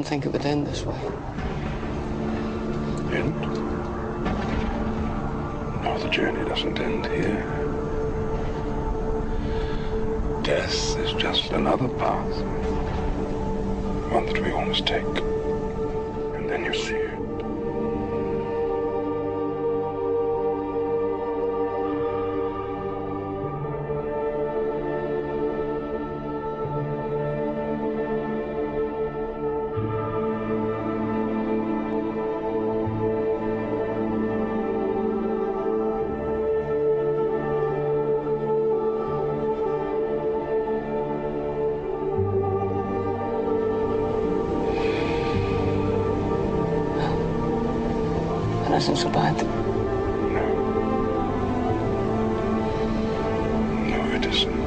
think it would end this way. End? No, the journey doesn't end here. Death is just another path. One that we all must take. And then you see it. It isn't so bad. No, it isn't.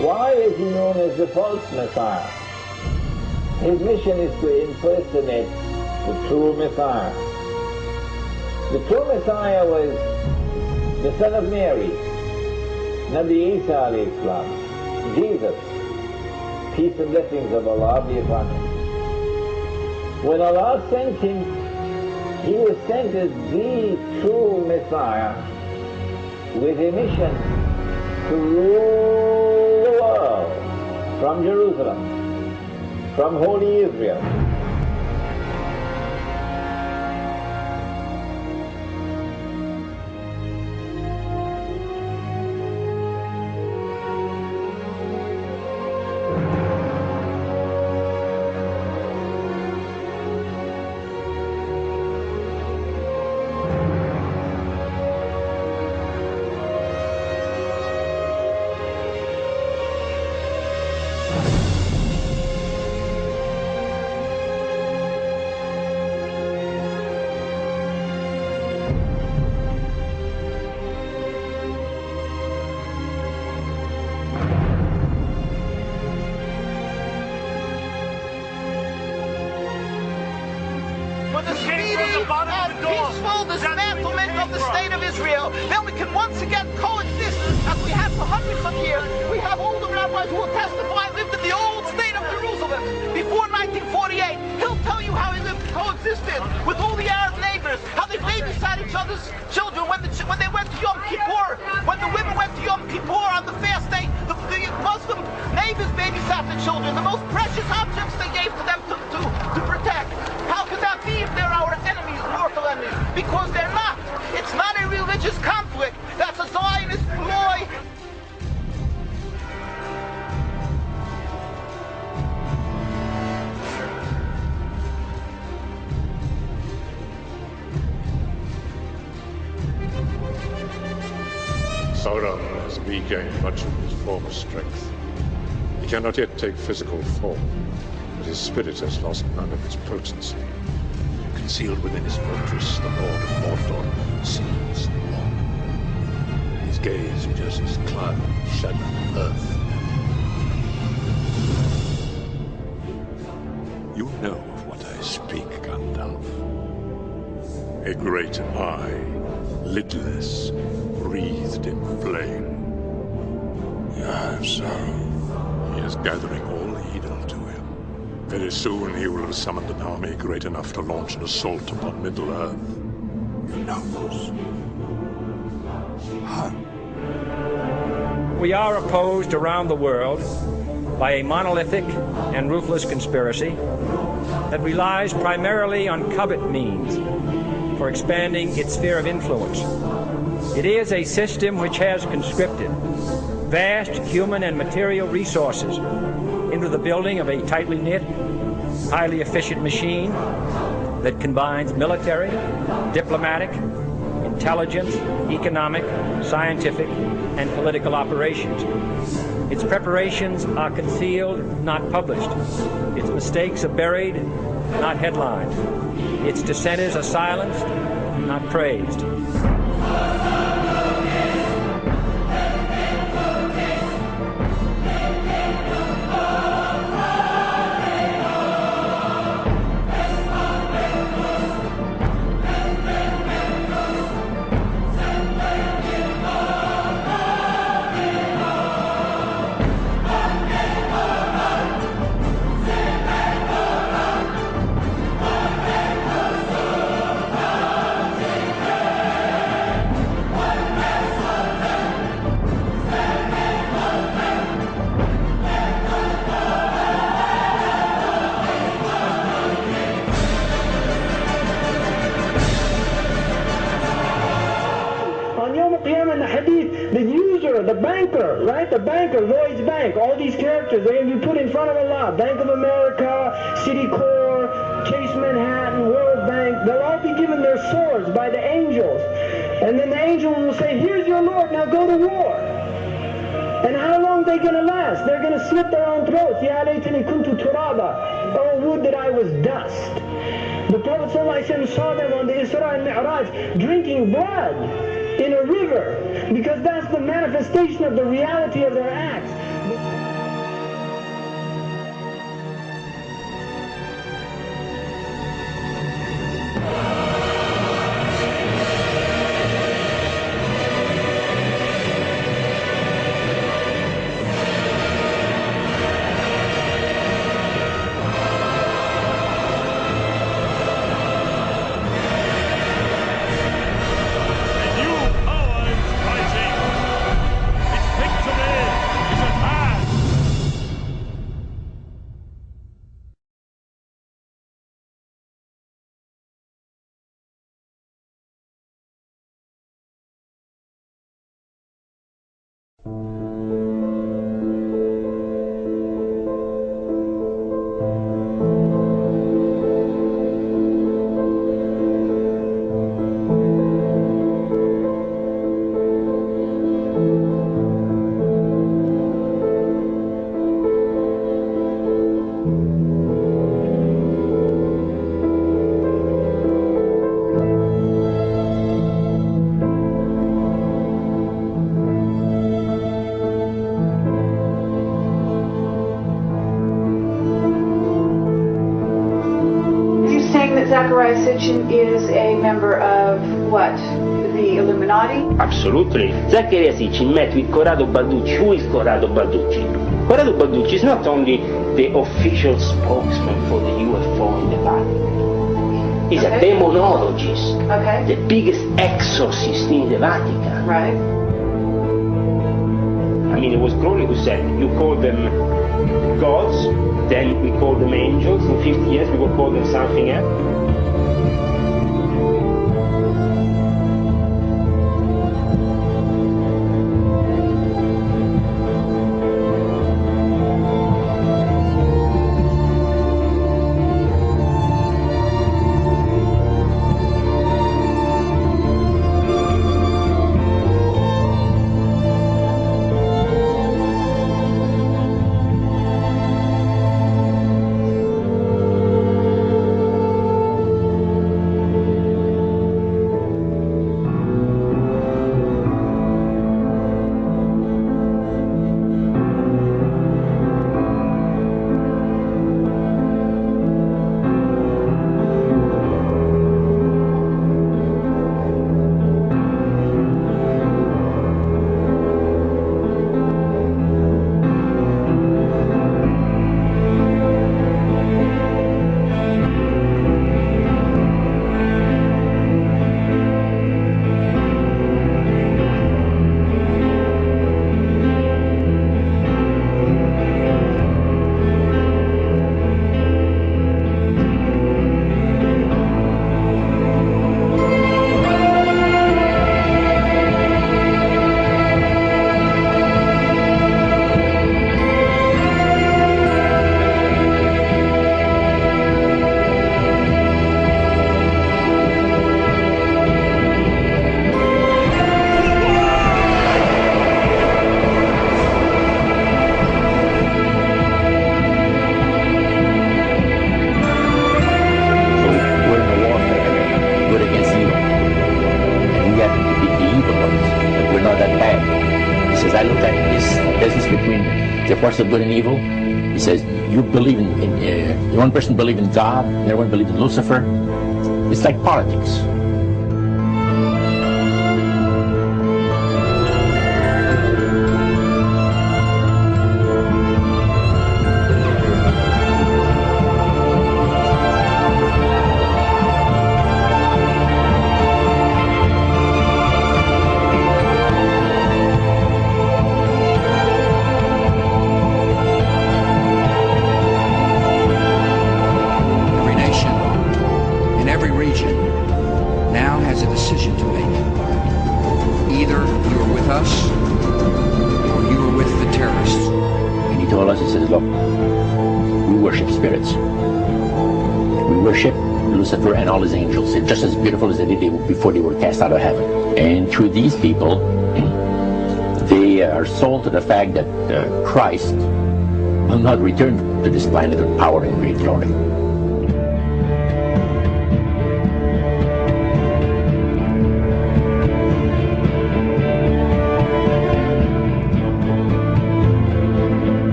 Why is he known as the false Messiah? His mission is to impersonate the true Messiah. The true Messiah was the son of Mary, Nabi Isa alayhi salam, Jesus. Peace and blessings of Allah be upon him. When Allah sent him, he was sent as the true Messiah with a mission to rule the world from Jerusalem, from Holy Israel. for the speedy and peaceful dismantlement of the state of Israel. Then we can once again coexist as we have for hundreds of years. We have older rabbis who will testify lived in the old state of Jerusalem before 1948. He'll tell you how he lived coexisted with all the Arab neighbors, how they babysat each other's children when they went to Yom Kippur, when the women went to Yom Kippur on the fast day, the Muslim neighbors babysat the children, the most precious objects they gave to them to protect. How could that be if they're our enemies, mortal enemies? Because they're not. It's not a religious conflict. That's a Zionist ploy. Sauron has regained much of his former strength. He cannot yet take physical form, but his spirit has lost none of its potency. Concealed within his fortress, the Lord of Mordor sees all. His gaze pierces cloud, shadow, earth. You know of what I speak, Gandalf. A great eye, lidless, breathed in flame. Yes, sir. He is gathering all evil to him. Very soon he will have summoned an army great enough to launch an assault upon Middle-earth. He knows. We are opposed around the world by a monolithic and ruthless conspiracy that relies primarily on covert means for expanding its sphere of influence. It is a system which has conscripted vast human and material resources into the building of a tightly knit, highly efficient machine that combines military, diplomatic, intelligence, economic, scientific, and political operations. Its preparations are concealed, not published. Its mistakes are buried, not headlined. Its dissenters are silenced, not praised. The banker, right? The banker, Lloyd's Bank, all these characters, they're going to be put in front of Allah. Bank of America, Citicorp, Chase Manhattan, World Bank, they'll all be given their swords by the angels. And then the angel will say, here's your Lord, now go to war. And how long are they going to last? They're going to slit their own throats. Ya laytani kuntu turaba. Oh, would that I was dust. The Prophet ﷺ saw them on the Isra and Mi'raj drinking blood in a river, because that's the manifestation of the reality of their acts. Victory is at Zachariah Sitchin is a member of what? The Illuminati? Absolutely. Zachariah Sitchin met with Corrado Balducci. Who is Corrado Balducci? Corrado Balducci is not only the official spokesman for the UFO in the Vatican. He's a demonologist. The biggest exorcist in the Vatican. Right. I mean, it was Crowley who said, you call them gods, then we call them angels. In 50 years, we will call them something else. Force of good and evil. He says, you believe in one person believe in God, the other one believe in Lucifer. It's like politics. Lucifer and all his angels, just as beautiful as they did before they were cast out of heaven. And through these people, they are sold to the fact that Christ will not return to this planet of power and great glory.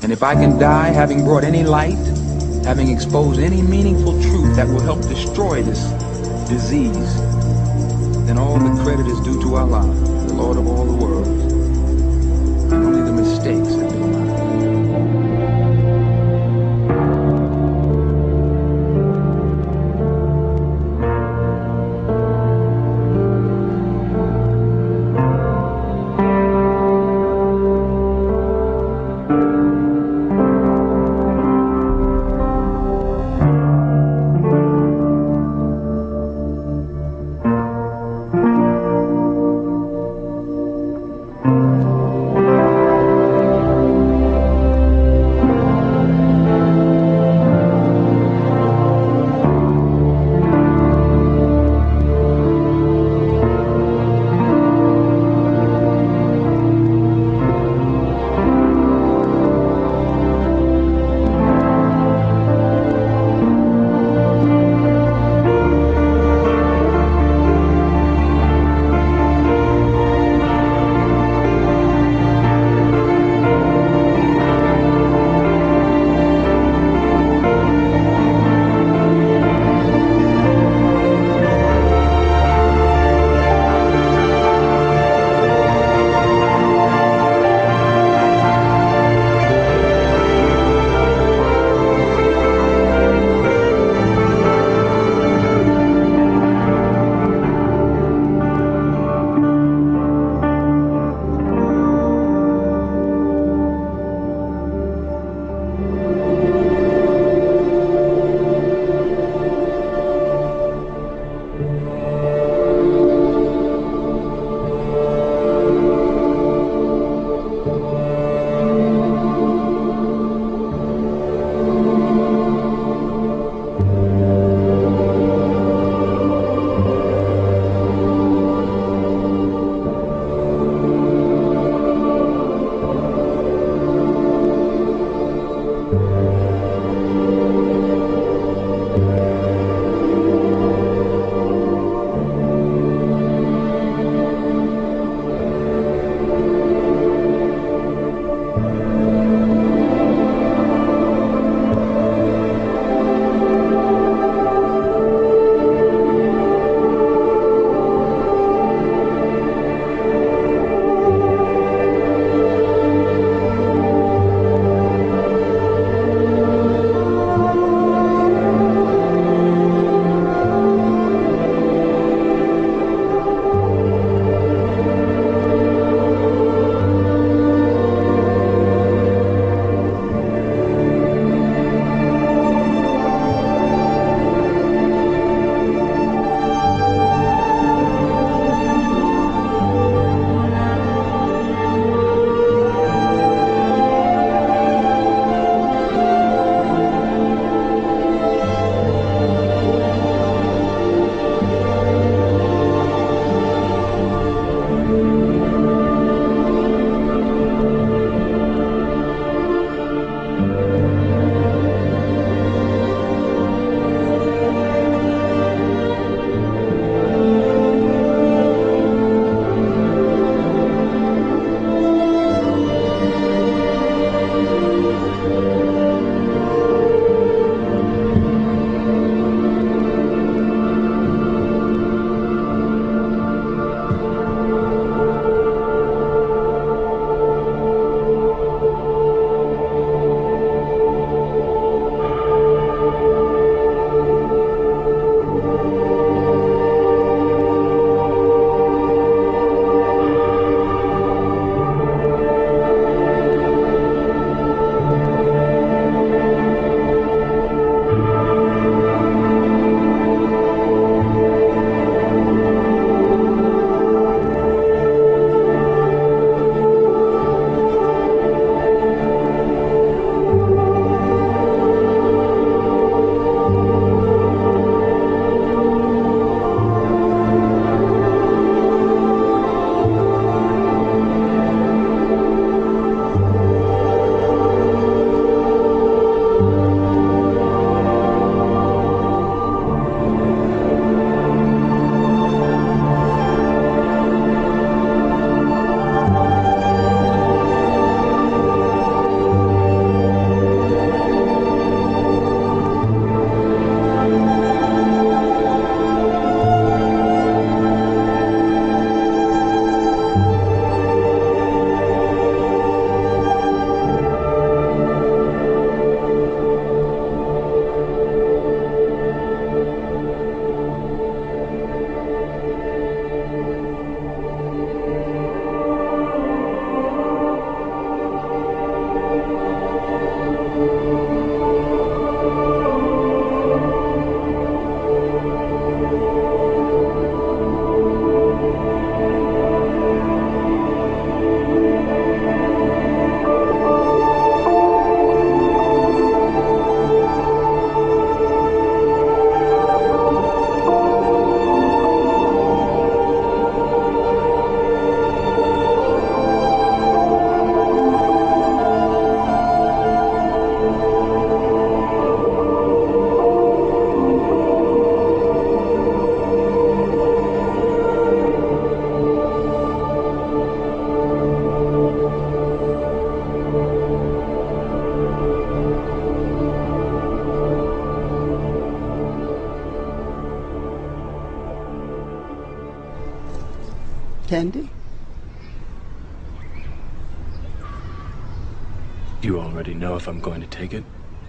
And if I can die having brought any light, having exposed any meaningful truth that will help destroy this disease, then all the credit is due to Allah, the Lord of all the world. And only the mistakes are due mine. You already know if I'm going to take it?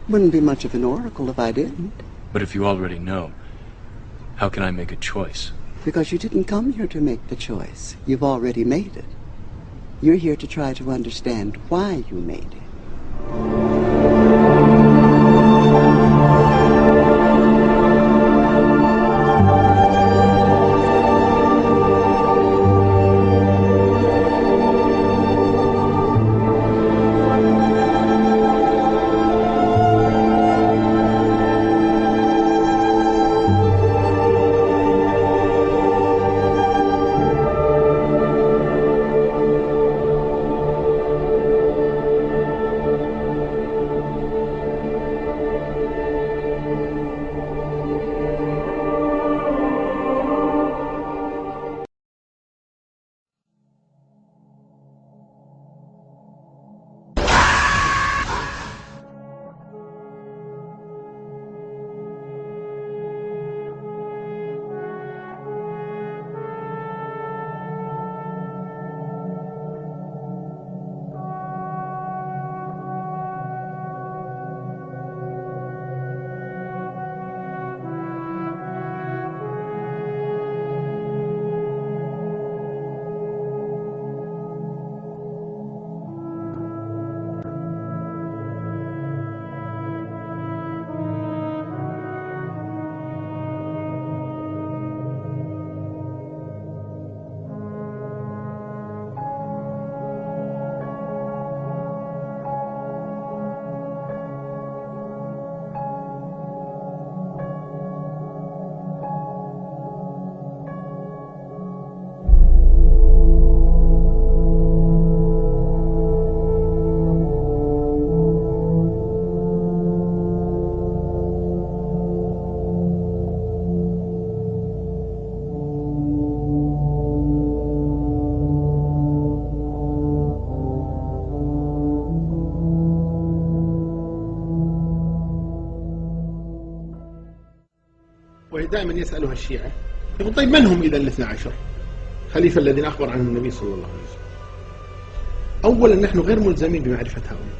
Wouldn't be much of an oracle if I didn't. But if you already know, how can I make a choice? Because you didn't come here to make the choice. You've already made it. You're here to try to understand why you made it. دائما يسألها الشيعة يقول طيب من هم إذا الاثنى عشر خليفة الذين أخبر عنهم النبي صلى الله عليه وسلم؟ أولا نحن غير ملزمين بمعرفة هؤلاء،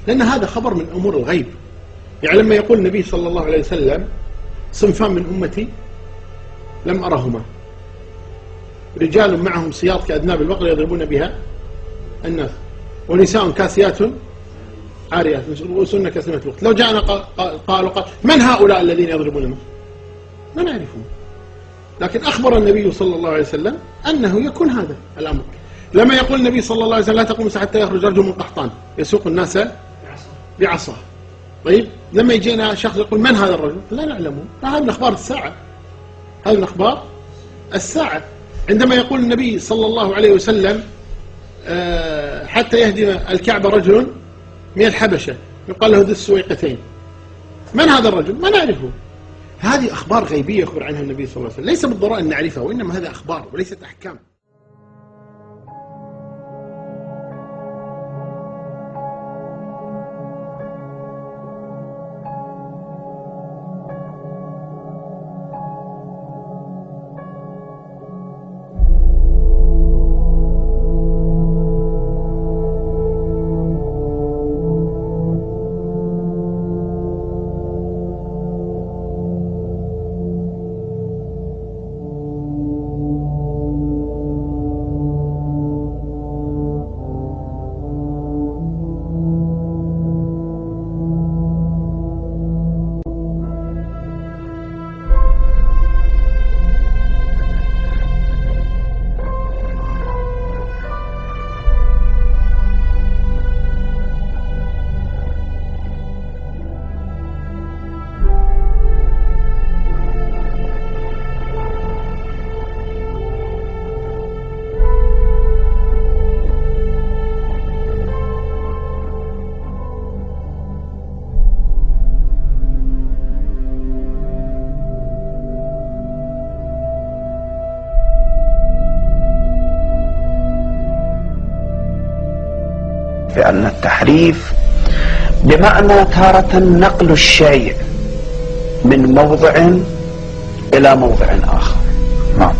لأن هذا خبر من أمور الغيب. يعني لما يقول النبي صلى الله عليه وسلم صنفان من أمتي لم أرهما، رجال معهم سياط كأذناب البقر يضربون بها الناس، ونساء كاسيات عاريات رؤوسهن كأسنمة البخت. لو جاءنا قالوا من هؤلاء الذين يضربون الناس؟ ما نعرفهم، لكن أخبر النبي صلى الله عليه وسلم أنه يكون هذا الأمر. لما يقول النبي صلى الله عليه وسلم لا تقوم حتى يخرج رجل من قحطان يسوق الناس بعصاه. طيب لما يجينا شخص يقول من هذا الرجل؟ لا نعلمه، هذا من أخبار الساعة، هذا من أخبار الساعة. عندما يقول النبي صلى الله عليه وسلم حتى يهدم الكعبة رجل من الحبشة يقال له ذي السويقتين، من هذا الرجل؟ ما نعرفه. هذه أخبار غيبية يخبر عنها النبي صلى الله عليه وسلم، ليس بالضرورة أن نعرفها، وإنما هذا أخبار وليست أحكام. بأن التحريف بمعنى تارة نقل الشيء من موضع إلى موضع آخر. نعم.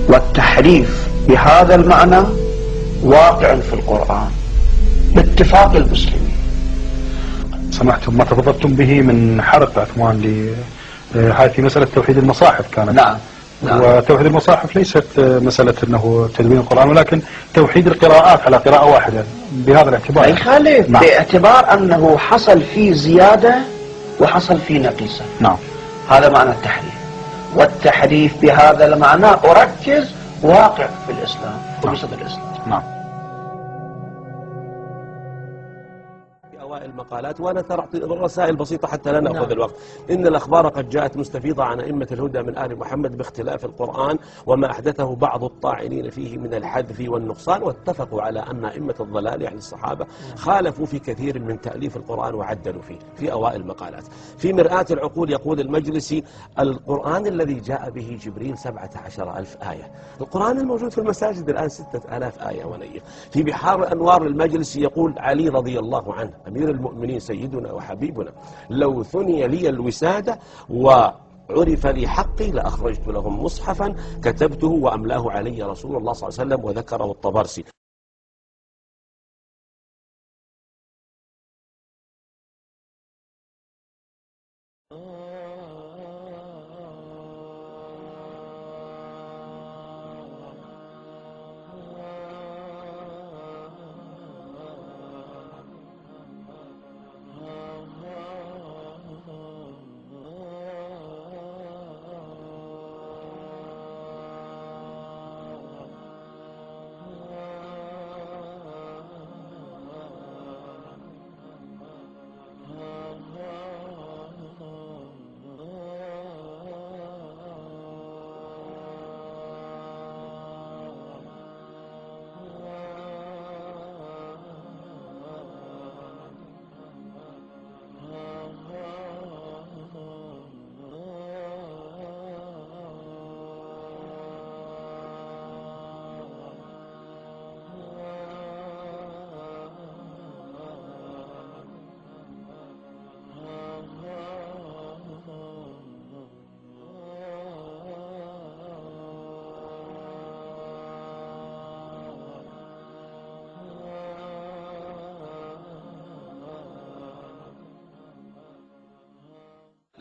والتحريف بهذا المعنى واقع في القرآن باتفاق المسلمين. سمعتم ما تفضلتم به من حرق عثمان هذه مسألة توحيد المصاحف كانت. نعم. وتوحيد المصاحف ليست مسألة أنه تدوين القرآن، ولكن توحيد القراءات على قراءة واحدة بهذا الاعتبار. لا يخالف. نعم. باعتبار أنه حصل فيه زيادة وحصل فيه نقيصة. نعم. هذا معنى التحريف. والتحريف بهذا المعنى أركز واقع في الإسلام وليس الإسلام. نعم. المقالات، وانا ترى الرسائل بسيطه حتى لا ناخذ الوقت. ان الاخبار قد جاءت مستفيضه عن ائمه الهدى من ال محمد باختلاف القران وما احدثه بعض الطاعنين فيه من الحذف والنقصان، واتفقوا على ان ائمه الضلال يعني الصحابه خالفوا في كثير من تاليف القران وعدلوا فيه في اوائل المقالات. في مرآة العقول يقول المجلسي: القران الذي جاء به جبريل 17,000 ايه، القران الموجود في المساجد الان 6,000 ايه ونيف. في بحار الانوار المجلسي يقول علي رضي الله عنه أمير المؤمنين سيدنا وحبيبنا: لو ثني لي الوسادة وعرف لي حقي لأخرجت لهم مصحفا كتبته وأملاه علي رسول الله صلى الله عليه وسلم، وذكره الطبرسي.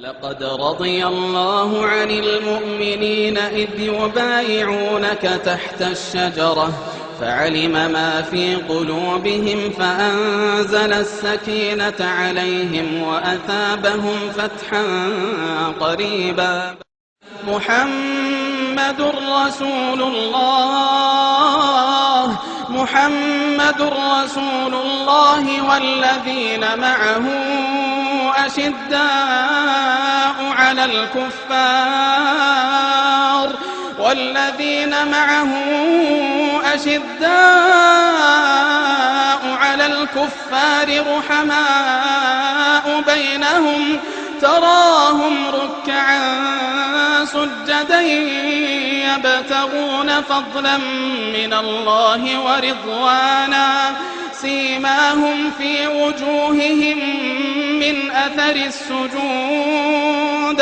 لقد رضي الله عن المؤمنين إذ يبايعونك تحت الشجرة فعلم ما في قلوبهم فأنزل السكينة عليهم وأثابهم فتحا قريبا. محمد رسول الله، محمد رسول الله والذين معه أشداء على الكفار، والذين معه أشداء على الكفار رحماء بينهم تراهم ركعا سجدا يبتغون فضلا من الله ورضوانا سيماهم في وجوههم من أثر السجود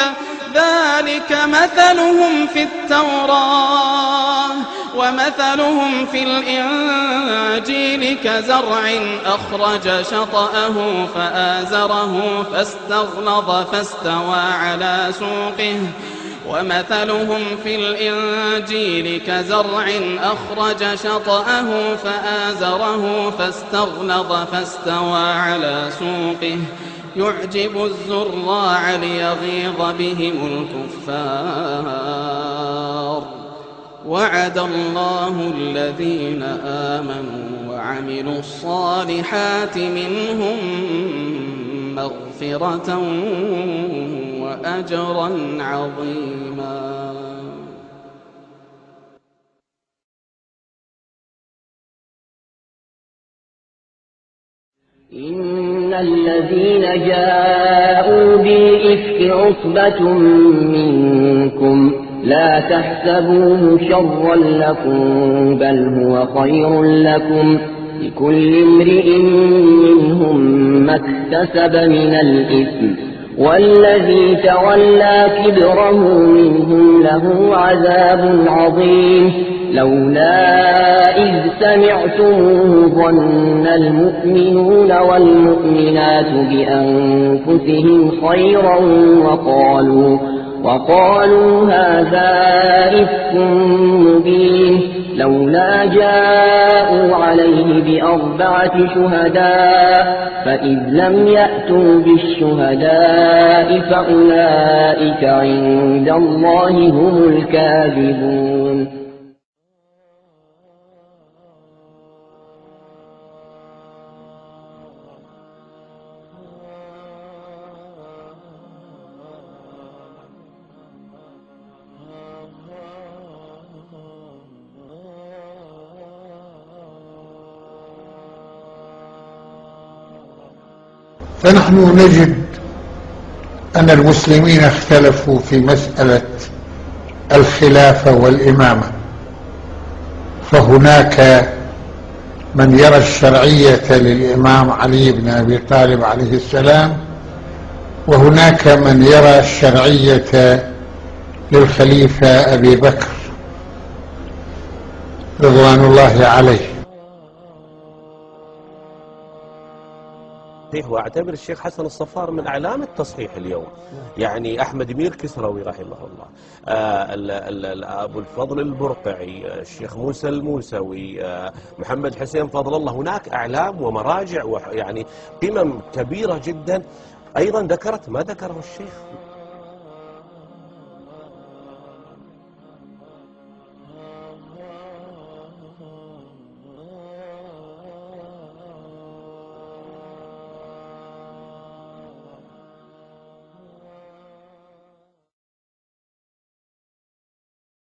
ذلك مثلهم في التوراة ومثلهم في الإنجيل كزرع أخرج شطأه فآزره فاستغلظ فاستوى على سوقه ومثلهم في الإنجيل كزرع أخرج شطأه فآزره فاستغلظ فاستوى على سوقه يعجب الزراع ليغيظ بهم الكفار. وعد الله الذين آمنوا وعملوا الصالحات منهم مغفرة وأجرا عظيما. إن الذين جاءوا بالإفك عصبة منكم لا تحسبوه شرا لكم بل هو خير لكم لكل امرئ منهم ما اكتسب من الإثم والذي تولى كبره منهم له عذاب عظيم لولا إذ سمعتموه ظن المؤمنون والمؤمنات بأنفسهم خيرا وقالوا هذا إفك مبين لولا جاءوا عليه بأربعة شهداء فإذ لم يأتوا بالشهداء فأولئك عند الله هم الكاذبون. فنحن نجد أن المسلمين اختلفوا في مسألة الخلافة والإمامة، فهناك من يرى الشرعية للإمام علي بن أبي طالب عليه السلام، وهناك من يرى الشرعية للخليفة أبي بكر رضوان الله عليه. واعتبر الشيخ حسن الصفار من اعلام التصحيح اليوم، يعني احمد مير كسروي رحمه الله، ابو الفضل البرقعي، الشيخ موسى الموسوي، محمد حسين فضل الله، هناك اعلام ومراجع يعني قمم كبيره جدا ايضا ذكرت ما ذكره الشيخ